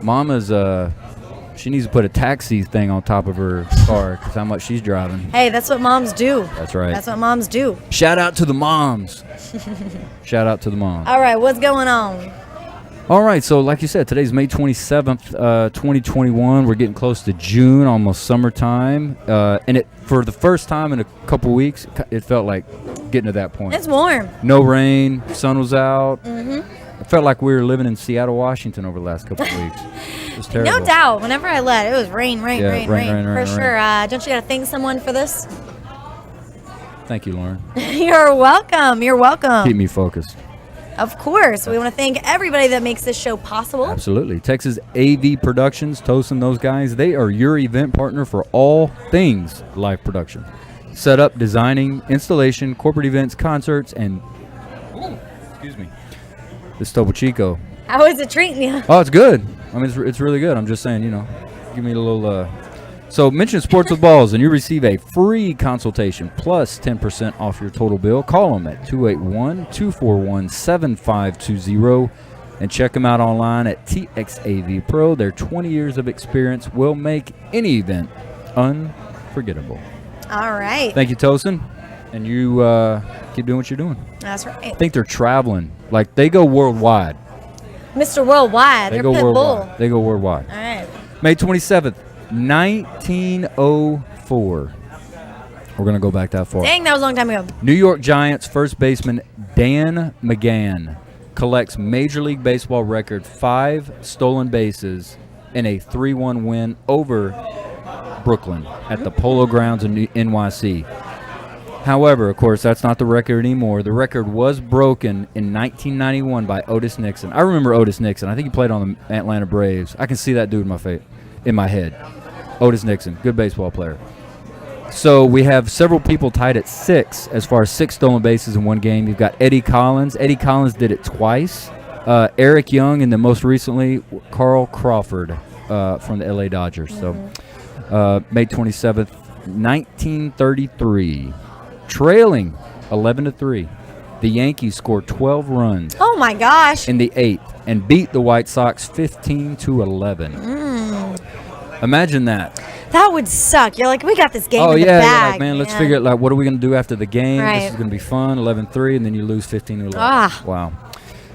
Speaker 4: Mama's she needs to put a taxi thing on top of her car because how much she's driving.
Speaker 3: Hey, that's what moms do.
Speaker 4: That's right.
Speaker 3: That's what moms do.
Speaker 4: Shout out to the moms. Shout out to the moms.
Speaker 3: All right, what's going on?
Speaker 4: All right, so like you said, today's May 27th, 2021. We're getting close to June, almost summertime. And it for the first time in a couple weeks, it felt like getting to that point.
Speaker 3: It's warm.
Speaker 4: No rain, sun was out. Mm-hmm. It felt like we were living in Seattle, Washington over the last couple of weeks. It was terrible.
Speaker 3: No doubt. Whenever I left, it was rain.
Speaker 4: rain,
Speaker 3: For sure. Don't you got to thank someone for this?
Speaker 4: Thank you, Lauren.
Speaker 3: You're welcome. You're welcome.
Speaker 4: Keep me focused.
Speaker 3: Of course. We want to thank everybody that makes this show possible.
Speaker 4: Absolutely. Texas AV Productions, Tosin, those guys, they are your event partner for all things live production. Setup, designing, installation, corporate events, concerts, and excuse me, this Topo Chico.
Speaker 3: How is it treating you?
Speaker 4: Oh, it's good. I mean, it's really good. I'm just saying, give me a little. So mention Sports with Balls, and you receive a free consultation plus 10% off your total bill. Call them at 281-241-7520 and check them out online at TXAV Pro. Their 20 years of experience will make any event unforgettable.
Speaker 3: All right.
Speaker 4: Thank you, Tosin. And you keep doing what you're doing.
Speaker 3: That's right.
Speaker 4: I think they're traveling. Like, they go worldwide.
Speaker 3: Mr. Worldwide.
Speaker 4: They
Speaker 3: They're
Speaker 4: go
Speaker 3: Pitbull.
Speaker 4: worldwide. They go worldwide.
Speaker 3: All right.
Speaker 4: May 27th, 1904. We're going to go back that far.
Speaker 3: Dang, that was a long time ago.
Speaker 4: New York Giants first baseman Dan McGann collects Major League Baseball record 5 stolen bases in a 3-1 win over Brooklyn at the Polo Grounds in NYC. However, of course, that's not the record anymore. The record was broken in 1991 by Otis Nixon. I remember Otis Nixon. I think he played on the Atlanta Braves. I can see that dude in my head. Otis Nixon, good baseball player. So we have several people tied at 6 as far as 6 stolen bases in one game. You've got Eddie Collins. Eddie Collins did it twice. Eric Young, and then most recently Carl Crawford from the LA Dodgers. So May 27th, 1933. Trailing 11-3, the Yankees scored 12 runs.
Speaker 3: Oh my gosh!
Speaker 4: In the 8th and beat the White Sox 15-11. Imagine that.
Speaker 3: That would suck. You're like, we got this game in the
Speaker 4: You're
Speaker 3: bag.
Speaker 4: like, man, let's figure it. Like, what are we gonna do after the game?
Speaker 3: Right.
Speaker 4: This is gonna be fun. 11-3, and then you lose 15-11.
Speaker 3: Ah.
Speaker 4: Wow.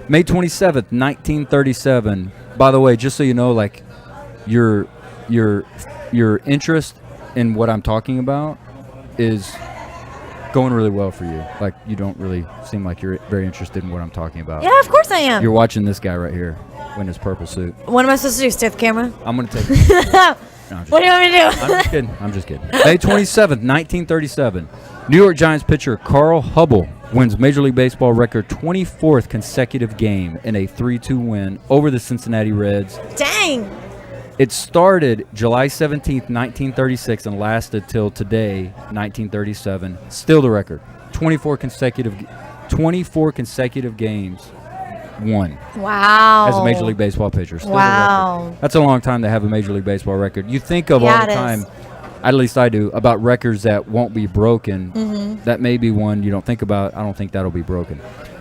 Speaker 4: May 27th, 1937. By the way, just so you know, like, your interest in what I'm talking about is going really well for you. Like, you don't really seem like you're very interested in what I'm talking about.
Speaker 3: Yeah, of course I am.
Speaker 4: You're watching this guy right here in his purple suit.
Speaker 3: What am I supposed to do? Stare at the camera?
Speaker 4: I'm going to take it. No,
Speaker 3: What do you want me to do?
Speaker 4: I'm just kidding. May 27th, 1937. New York Giants pitcher Carl Hubble wins Major League Baseball record 24th consecutive game in a 3-2 win over the Cincinnati Reds.
Speaker 3: Dang.
Speaker 4: It started July 17th, 1936, and lasted till today, 1937. Still the record. 24 consecutive games won
Speaker 3: Wow.
Speaker 4: as a Major League Baseball pitcher. Still the
Speaker 3: Wow.
Speaker 4: record. That's a long time to have a Major League Baseball record. You think of
Speaker 3: Yeah,
Speaker 4: all the
Speaker 3: it
Speaker 4: time,
Speaker 3: is.
Speaker 4: at least I do, about records that won't be broken. That may be one you don't think about. I don't think that'll be broken.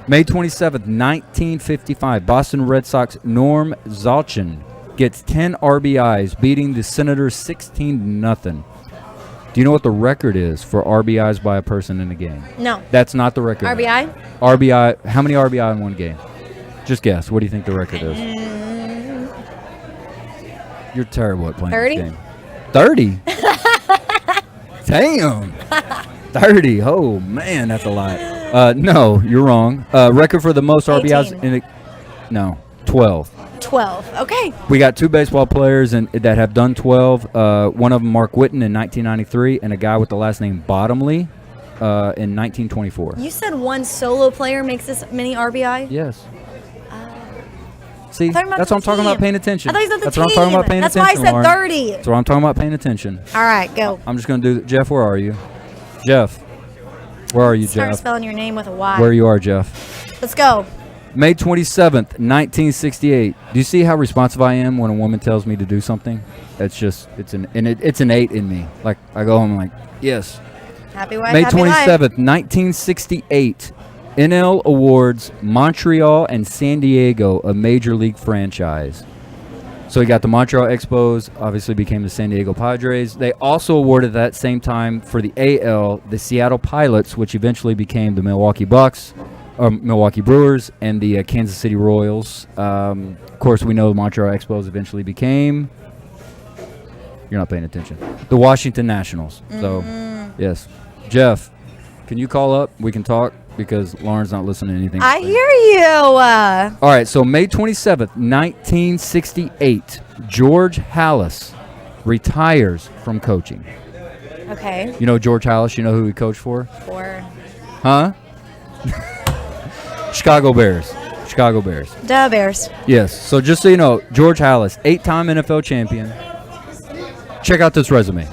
Speaker 4: May 27th, 1955, Boston Red Sox Norm Zalchin gets 10 RBIs, beating the Senators 16-0. Do you know what the record is for RBIs by a person in a game?
Speaker 3: No.
Speaker 4: That's not the record.
Speaker 3: RBI?
Speaker 4: RBI. How many RBI in one game? Just guess. What do you think the record is? You're terrible at playing
Speaker 3: 30?
Speaker 4: this game. 30? Damn. 30. Oh, man, that's a lot. No, you're wrong. Record for the most RBIs
Speaker 3: 18.
Speaker 4: in a... No, 12.
Speaker 3: 12. Okay.
Speaker 4: We got 2 baseball players that have done 12. One of them, Mark Whitten, in 1993, and a guy with the last name Bottomley in 1924.
Speaker 3: You said one solo player makes this many RBI?
Speaker 4: Yes. See,
Speaker 3: I thought you meant
Speaker 4: that's
Speaker 3: the
Speaker 4: what I'm talking about,
Speaker 3: team.
Speaker 4: paying attention.
Speaker 3: I thought you said the
Speaker 4: That's what I'm talking about,
Speaker 3: team.
Speaker 4: paying
Speaker 3: That's
Speaker 4: attention,
Speaker 3: why I said
Speaker 4: Lauren.
Speaker 3: 30.
Speaker 4: That's what I'm talking about, paying attention.
Speaker 3: All right, go.
Speaker 4: I'm just going to do Jeff, where are you? Jeff. Where are you,
Speaker 3: Start
Speaker 4: Jeff?
Speaker 3: spelling your name with a Y.
Speaker 4: Where you are, Jeff.
Speaker 3: Let's go.
Speaker 4: May 27th, 1968. Do you see how responsive I am when a woman tells me to do something? It's innate in me. Like, I go home and like, yes.
Speaker 3: Happy wife,
Speaker 4: May
Speaker 3: happy life.
Speaker 4: 27th, 1968. NL awards Montreal and San Diego a major league franchise. So we got the Montreal Expos, obviously became the San Diego Padres. They also awarded that same time for the AL, the Seattle Pilots, which eventually became the Milwaukee Bucks, or Milwaukee Brewers, and the Kansas City Royals. Of course, we know the Montreal Expos eventually became, you're not paying attention, the Washington Nationals. So, yes. Jeff, can you call up? We can talk because Lauren's not listening to anything.
Speaker 3: I hear you.
Speaker 4: All right, so May 27th, 1968, George Halas retires from coaching.
Speaker 3: Okay.
Speaker 4: You know George Halas? You know who he coached for?
Speaker 3: Four.
Speaker 4: Huh? Chicago Bears. Chicago Bears.
Speaker 3: Duh, Bears.
Speaker 4: Yes, so just so you know, George Halas, 8-time NFL champion. Check out this resume.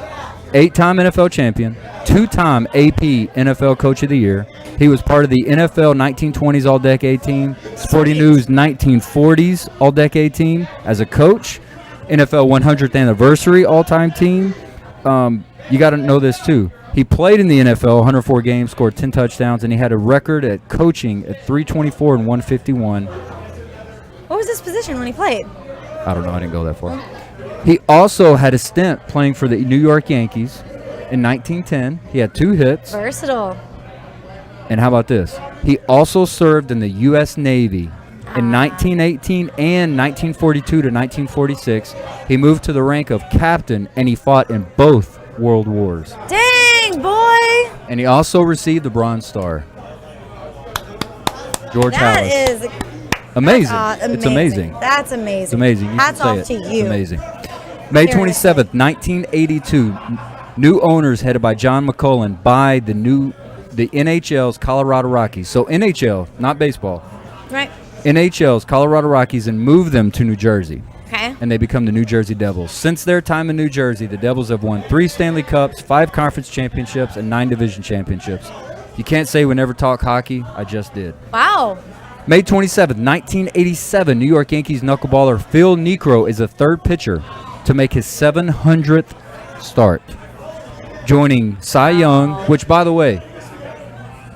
Speaker 4: 8-time NFL champion, 2-time AP NFL Coach of the Year. He was part of the NFL 1920s All-Decade Team, Sporting News 1940s All-Decade Team as a coach, NFL 100th Anniversary All-Time Team. You got to know this, too. He played in the NFL, 104 games, scored 10 touchdowns, and he had a record at coaching at 324 and 151.
Speaker 3: What was his position when he played?
Speaker 4: I don't know. I didn't go that far. He also had a stint playing for the New York Yankees in 1910. He had 2 hits.
Speaker 3: Versatile.
Speaker 4: And how about this? He also served in the U.S. Navy in 1918 and 1942 to 1946. He moved to the rank of captain, and he fought in both World Wars.
Speaker 3: Dang, boy.
Speaker 4: And he also received the Bronze Star. George
Speaker 3: That
Speaker 4: Halas.
Speaker 3: is
Speaker 4: Amazing.
Speaker 3: amazing.
Speaker 4: It's amazing.
Speaker 3: That's amazing.
Speaker 4: It's amazing. You
Speaker 3: Hats
Speaker 4: should say
Speaker 3: off to
Speaker 4: it.
Speaker 3: you.
Speaker 4: It's amazing. May 27th, 1982. New owners headed by John McCullough buy the NHL's Colorado Rockies. So NHL, not baseball.
Speaker 3: Right.
Speaker 4: NHL's Colorado Rockies and move them to New Jersey.
Speaker 3: Okay.
Speaker 4: And they become the New Jersey Devils. Since their time in New Jersey, the Devils have won 3 Stanley Cups, 5 conference championships, and 9 division championships. You can't say we never talk hockey. I just did.
Speaker 3: Wow.
Speaker 4: May 27th, 1987, New York Yankees knuckleballer Phil Niekro is the 3rd pitcher to make his 700th start, joining Cy Young, which, by the way,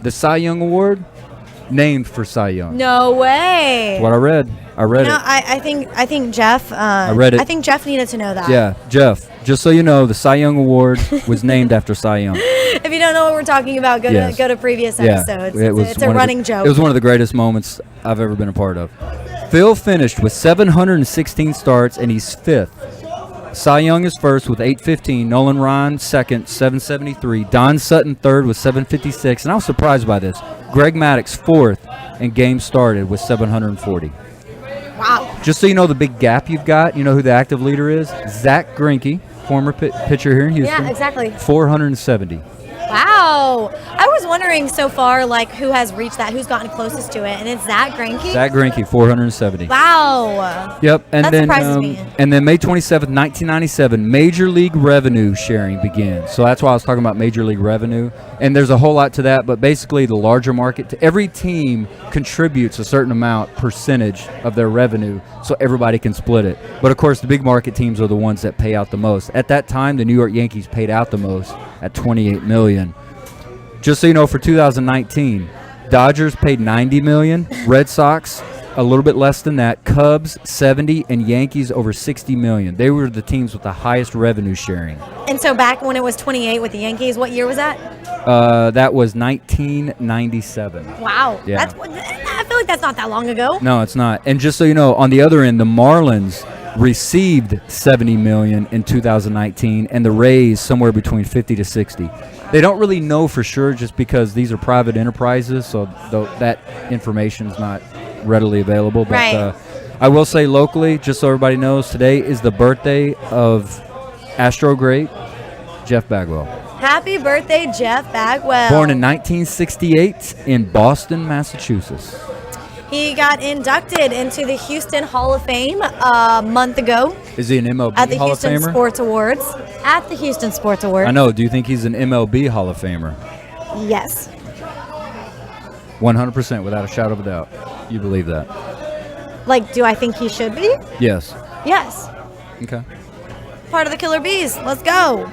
Speaker 4: the Cy Young Award, named for Cy Young.
Speaker 3: No way.
Speaker 4: That's what I read. I read it.
Speaker 3: I think Jeff. I
Speaker 4: read it.
Speaker 3: I think Jeff needed to know that.
Speaker 4: Yeah, Jeff, just so you know, the Cy Young Award was named after Cy Young.
Speaker 3: If you don't know what we're talking about, go to previous episodes. It's a running joke.
Speaker 4: It was one of the greatest moments I've ever been a part of. Phil finished with 716 starts, and he's 5th. Cy Young is first with 815. Nolan Ryan second, 773. Don Sutton third with 756. And I was surprised by this. Greg Maddux fourth, and games started with 740.
Speaker 3: Wow.
Speaker 4: Just so you know the big gap you've got, you know who the active leader is? Zach Greinke, former pitcher here in Houston.
Speaker 3: Yeah, exactly.
Speaker 4: 470.
Speaker 3: Wow. I was wondering so far, like, who has reached that, who's gotten closest to it, and it's Zach Greinke.
Speaker 4: Zach Greinke, 470.
Speaker 3: Wow.
Speaker 4: Yep, and
Speaker 3: That
Speaker 4: then
Speaker 3: surprises me.
Speaker 4: and then May 27th, 1997, Major League revenue sharing begins. So that's why I was talking about Major League revenue, and there's a whole lot to that. But basically, the larger market, every team contributes a certain amount percentage of their revenue, so everybody can split it. But of course, the big market teams are the ones that pay out the most. At that time, the New York Yankees paid out the most at $28 million. Just so you know, for 2019, Dodgers paid $90 million, Red Sox a little bit less than that, Cubs $70, and Yankees over $60 million. They were the teams with the highest revenue sharing.
Speaker 3: And so back when it was 28 with the Yankees, what year was that?
Speaker 4: That was 1997.
Speaker 3: Wow.
Speaker 4: Yeah.
Speaker 3: I feel like that's not that long ago.
Speaker 4: No, it's not. And just so you know, on the other end, the Marlins received $70 million in 2019, and the Rays somewhere between 50 to 60. They don't really know for sure just because these are private enterprises, so that information is not readily available. But
Speaker 3: Right.
Speaker 4: I will say locally, just so everybody knows, today is the birthday of Astro great Jeff Bagwell.
Speaker 3: Happy birthday, Jeff Bagwell.
Speaker 4: Born in 1968 in Boston, Massachusetts.
Speaker 3: He got inducted into the Houston Hall of Fame a month ago
Speaker 4: Is he an MLB
Speaker 3: at the
Speaker 4: Hall
Speaker 3: Houston
Speaker 4: of Famer?
Speaker 3: Sports Awards. At the Houston Sports Awards.
Speaker 4: I know. Do you think he's an MLB Hall of Famer?
Speaker 3: Yes.
Speaker 4: 100%, without a shadow of a doubt. You believe that?
Speaker 3: Like, do I think he should be?
Speaker 4: Yes.
Speaker 3: Yes.
Speaker 4: Okay.
Speaker 3: Part of the Killer Bees. Let's go.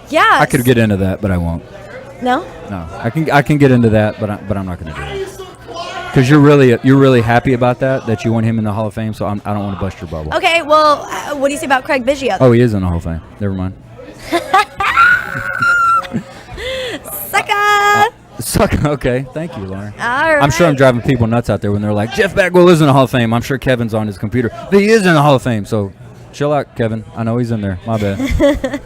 Speaker 3: Yeah.
Speaker 4: I could get into that, but I won't.
Speaker 3: No?
Speaker 4: No, I can get into that, but I'm not going to do it. Because you're really happy about that you want him in the Hall of Fame. So I don't want to bust your bubble.
Speaker 3: Okay, well, what do you say about Craig Biggio?
Speaker 4: Oh, he is in the Hall of Fame. Never mind.
Speaker 3: Sucker!
Speaker 4: Suck. Okay, thank you, Lauren.
Speaker 3: All right.
Speaker 4: I'm sure I'm driving people nuts out there when they're like, Jeff Bagwell is in the Hall of Fame. I'm sure Kevin's on his computer. But he is in the Hall of Fame, so chill out, Kevin. I know he's in there. My bad.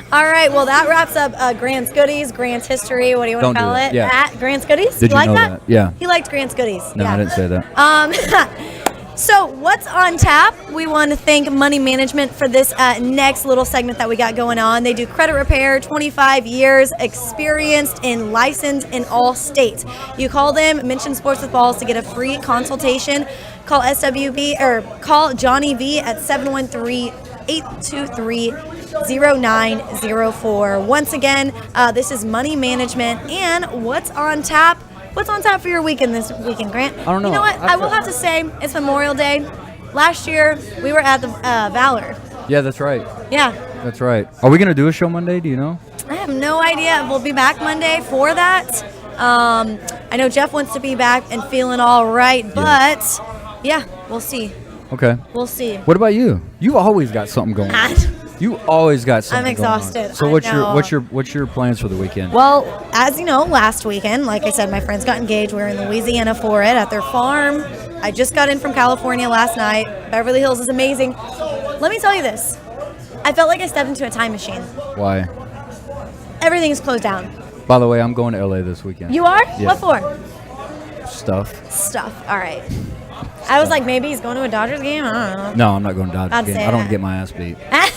Speaker 3: All right, well, that wraps up Grant's Goodies, Grant's History. What do you want to call it?
Speaker 4: Yeah.
Speaker 3: At Grant's Goodies?
Speaker 4: Did you
Speaker 3: like
Speaker 4: know
Speaker 3: that?
Speaker 4: Yeah.
Speaker 3: He liked Grant's Goodies.
Speaker 4: No,
Speaker 3: yeah.
Speaker 4: I didn't say that.
Speaker 3: So what's on tap? We want to thank Money Management for this next little segment that we got going on. They do credit repair, 25 years, experienced and licensed in all states. You call them, mention Sports with Balls to get a free consultation. Call SWB or call Johnny V at 713-823-0904. Once again, this is Money Management. And what's on tap? What's on tap for your weekend this weekend, Grant?
Speaker 4: I don't know.
Speaker 3: You know what? I will have to say it's Memorial Day. Last year, we were at the Valor.
Speaker 4: Yeah, that's right.
Speaker 3: Yeah.
Speaker 4: That's right. Are we going to do a show Monday? Do you know?
Speaker 3: I have no idea. We'll be back Monday for that. I know Jeff wants to be back and feeling all right, but yeah, we'll see.
Speaker 4: Okay.
Speaker 3: We'll see.
Speaker 4: What about you? You've always got something going on. You always got something
Speaker 3: I'm exhausted.
Speaker 4: going on. So
Speaker 3: I
Speaker 4: what's your plans for the weekend?
Speaker 3: Well, as you know, last weekend, like I said, my friends got engaged. We were in Louisiana for it at their farm. I just got in from California last night. Beverly Hills is amazing. Let me tell you this. I felt like I stepped into a time machine.
Speaker 4: Why?
Speaker 3: Everything is closed down.
Speaker 4: By the way, I'm going to LA this weekend.
Speaker 3: You are?
Speaker 4: Yeah.
Speaker 3: What for?
Speaker 4: Stuff.
Speaker 3: All right. I was like, maybe he's going to a Dodgers game? I don't know.
Speaker 4: No, I'm not going to Dodgers
Speaker 3: I'd
Speaker 4: game.
Speaker 3: say
Speaker 4: I don't want
Speaker 3: that.
Speaker 4: to get my ass beat. I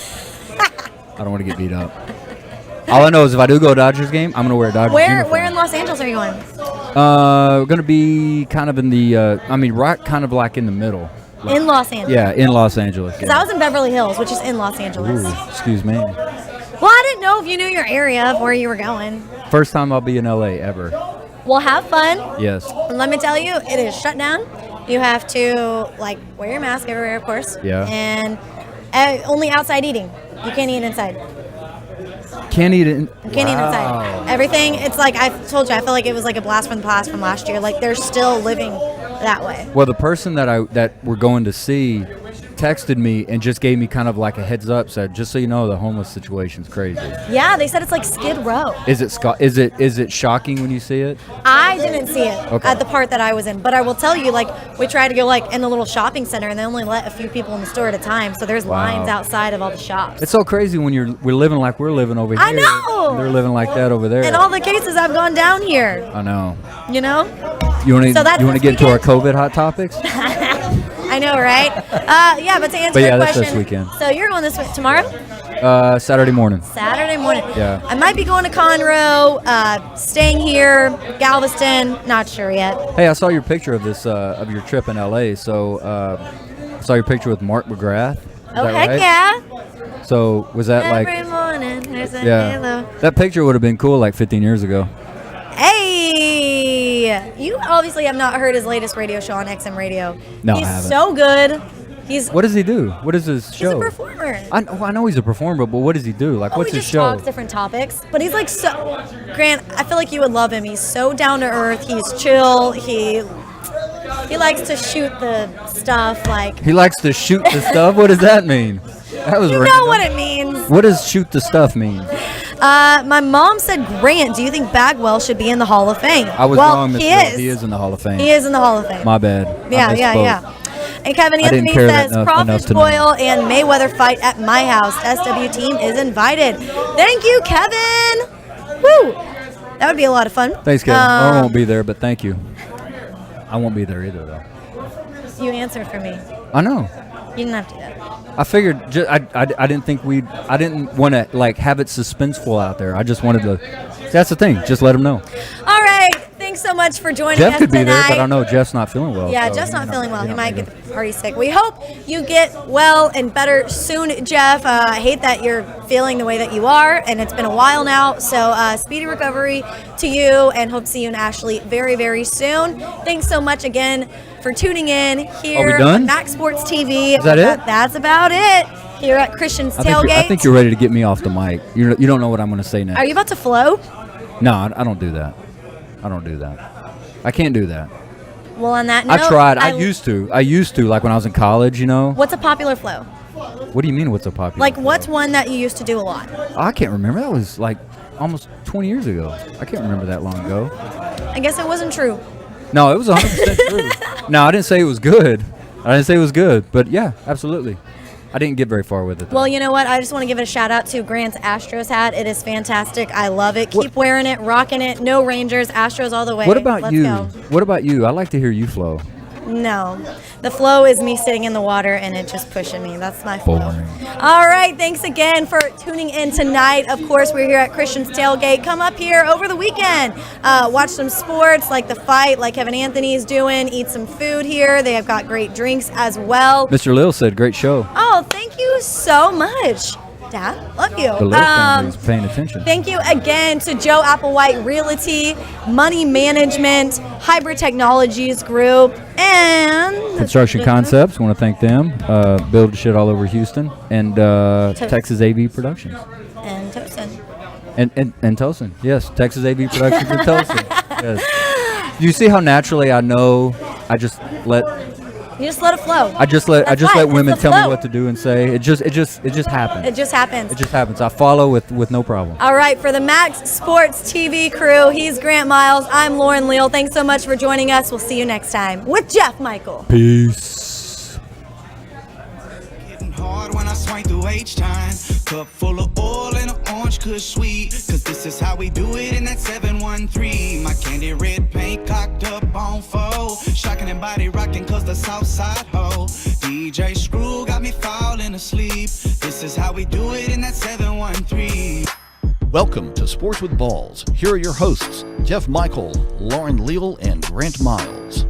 Speaker 4: don't want to get beat up. All I know is if I do go to a Dodgers game, I'm going to wear a Dodgers uniform.
Speaker 3: Where in Los Angeles are you going?
Speaker 4: We're going to be kind of in the, right kind of like in the middle. Like,
Speaker 3: In Los Angeles.
Speaker 4: yeah, in Los Angeles.
Speaker 3: Because I was in Beverly Hills, which is in Los Angeles.
Speaker 4: Ooh, excuse me.
Speaker 3: Well, I didn't know if you knew your area of where you were going.
Speaker 4: First time I'll be in LA ever.
Speaker 3: Well, have fun.
Speaker 4: Yes.
Speaker 3: And let me tell you, it is shut down. You have to, wear your mask everywhere, of course.
Speaker 4: Yeah.
Speaker 3: And only outside eating. You can't eat inside.
Speaker 4: Can't eat it.
Speaker 3: You can't eat inside. Everything, it's like I told you, I feel like it was like a blast from the past from last year. Like, they're still living that way.
Speaker 4: Well, the person that we're going to see texted me and just gave me kind of like a heads up, said, just so you know, the homeless situation's crazy.
Speaker 3: Yeah, they said it's like Skid Row.
Speaker 4: Is it shocking when you see it?
Speaker 3: I didn't see it
Speaker 4: Okay.
Speaker 3: at the part that I was in, but I will tell you, we tried to go in the little shopping center, and they only let a few people in the store at a time, so there's lines outside of all the shops.
Speaker 4: It's so crazy when we're living like we're living over here.
Speaker 3: I know!
Speaker 4: They're living like that over there.
Speaker 3: And all the cases have gone down here,
Speaker 4: I know.
Speaker 3: you know?
Speaker 4: You want
Speaker 3: So that's
Speaker 4: to
Speaker 3: this
Speaker 4: get into our
Speaker 3: weekend?
Speaker 4: COVID hot topics?
Speaker 3: I know, right? Yeah, but to answer
Speaker 4: But yeah,
Speaker 3: your
Speaker 4: that's
Speaker 3: question,
Speaker 4: this weekend.
Speaker 3: so you're going this tomorrow?
Speaker 4: Saturday morning.
Speaker 3: Saturday morning.
Speaker 4: Yeah.
Speaker 3: I might be going to Conroe, staying here, Galveston, not sure yet.
Speaker 4: Hey, I saw your picture of this of your trip in LA. So I saw your picture with Mark McGrath. Is
Speaker 3: Oh,
Speaker 4: that
Speaker 3: heck
Speaker 4: right?
Speaker 3: yeah.
Speaker 4: So was that
Speaker 3: Every morning there's a halo.
Speaker 4: That picture would have been cool like 15 years ago.
Speaker 3: Hey, you obviously have not heard his latest radio show on XM Radio.
Speaker 4: No, I
Speaker 3: He's
Speaker 4: haven't.
Speaker 3: so good.
Speaker 4: What does he do? What is his
Speaker 3: He's
Speaker 4: show?
Speaker 3: a performer.
Speaker 4: I know he's a performer, but what does he do? Like, what's
Speaker 3: he
Speaker 4: his
Speaker 3: just
Speaker 4: show?
Speaker 3: talks different topics, but he's Grant, I feel like you would love him. He's so down to earth. He's chill. He likes to shoot the stuff.
Speaker 4: He likes to shoot the stuff? What does that mean? That was
Speaker 3: You
Speaker 4: random.
Speaker 3: know what it means.
Speaker 4: What does shoot the stuff mean?
Speaker 3: My mom said, Grant, do you think Bagwell should be in the Hall of Fame?
Speaker 4: I was wrong, Miss
Speaker 3: he
Speaker 4: Hill.
Speaker 3: is.
Speaker 4: He is in the Hall of Fame.
Speaker 3: He is in the Hall of Fame.
Speaker 4: My bad. I misspoke.
Speaker 3: And Kevin
Speaker 4: I didn't
Speaker 3: Anthony
Speaker 4: care that
Speaker 3: says,
Speaker 4: enough
Speaker 3: Crawfish
Speaker 4: to know.
Speaker 3: Boil and Mayweather fight at my house. SW team is invited. Thank you, Kevin. Woo! That would be a lot of fun.
Speaker 4: Thanks, Kevin. I won't be there, but thank you. I won't be there either, though.
Speaker 3: You answered for me.
Speaker 4: I know.
Speaker 3: You didn't have to do that.
Speaker 4: I figured. I didn't think I didn't want to have it suspenseful out there. I just wanted to. That's the thing. Just let them know.
Speaker 3: All right. Thanks so much for joining
Speaker 4: Jeff
Speaker 3: us
Speaker 4: could be
Speaker 3: tonight.
Speaker 4: there, but I know Jeff's not feeling well.
Speaker 3: Yeah,
Speaker 4: so
Speaker 3: Jeff's not feeling well. He might
Speaker 4: be
Speaker 3: get the party sick. We hope you get well and better soon, Jeff. I hate that you're feeling the way that you are, and it's been a while now. So speedy recovery to you, and hope to see you and Ashley very, very soon. Thanks so much again for tuning in here
Speaker 4: Are we done?
Speaker 3: on Max Sports TV.
Speaker 4: Is that it?
Speaker 3: That's about it. here at Christian's
Speaker 4: I
Speaker 3: Tailgate.
Speaker 4: think you're ready to get me off the mic. You don't know what I'm going to say next.
Speaker 3: Are you about to flow?
Speaker 4: No, I don't do that. I don't do that. I can't do that.
Speaker 3: Well, on that note,
Speaker 4: I tried. I used to, like when I was in college,
Speaker 3: What's a popular flow?
Speaker 4: What do you mean what's a popular
Speaker 3: Like,
Speaker 4: flow?
Speaker 3: what's one that you used to do a lot?
Speaker 4: I can't remember. That was like almost 20 years ago. I can't remember that long ago.
Speaker 3: I guess it wasn't true.
Speaker 4: No, it was 100% true. No, I didn't say it was good. But yeah, absolutely. I didn't get very far with it, though.
Speaker 3: Well, you know what? I just want to give a shout out to Grant's Astros hat. It is fantastic. I love it. Keep wearing it, rocking it. No Rangers, Astros all the way.
Speaker 4: What about
Speaker 3: Let's
Speaker 4: you?
Speaker 3: go.
Speaker 4: What about you? I like to hear you flow.
Speaker 3: No. The flow is me sitting in the water and it just pushing me. That's my flow.
Speaker 4: Boring.
Speaker 3: All right. Thanks again for tuning in tonight. Of course, we're here at Christian's Tailgate. Come up here over the weekend. Watch some sports like the fight, like Kevin Anthony's doing. Eat some food here. They have got great drinks as well.
Speaker 4: Mr. Leal said, great show.
Speaker 3: Oh, thank you so much. Dad, love you.
Speaker 4: The Leal family's paying attention.
Speaker 3: Thank you again to Joe Applewhite Realty, Money Management, Hybrid Technologies Group, and
Speaker 4: Construction Concepts, want to thank them. Build shit all over Houston. And Texas AV Productions.
Speaker 3: And Tosin.
Speaker 4: And Tosin. Yes, Texas AV Productions and Tosin. Yes. Do you see how naturally I know I just let...
Speaker 3: You just let it flow.
Speaker 4: I just let women
Speaker 3: It's the
Speaker 4: tell me
Speaker 3: flow.
Speaker 4: what to do and say. It just happens.
Speaker 3: It just happens.
Speaker 4: It just happens. I follow with no problem.
Speaker 3: All right, for the Max Sports TV crew, he's Grant Miles. I'm Lauren Leal. Thanks so much for joining us. We'll see you next time with Jeff Michael.
Speaker 4: Peace.
Speaker 1: Hitting hard when I swing through H-time. Cup full of oil and an orange kush sweet. Cause this is how we do it in that 713. My candy red paint cocked up on foe. Shocking and body rocking cause the south side ho. DJ Screw got me falling asleep. This is how we do it in that 713.
Speaker 2: Welcome to Sports with Balls. Here are your hosts, Jeff Michael, Lauren Leal, and Grant Miles.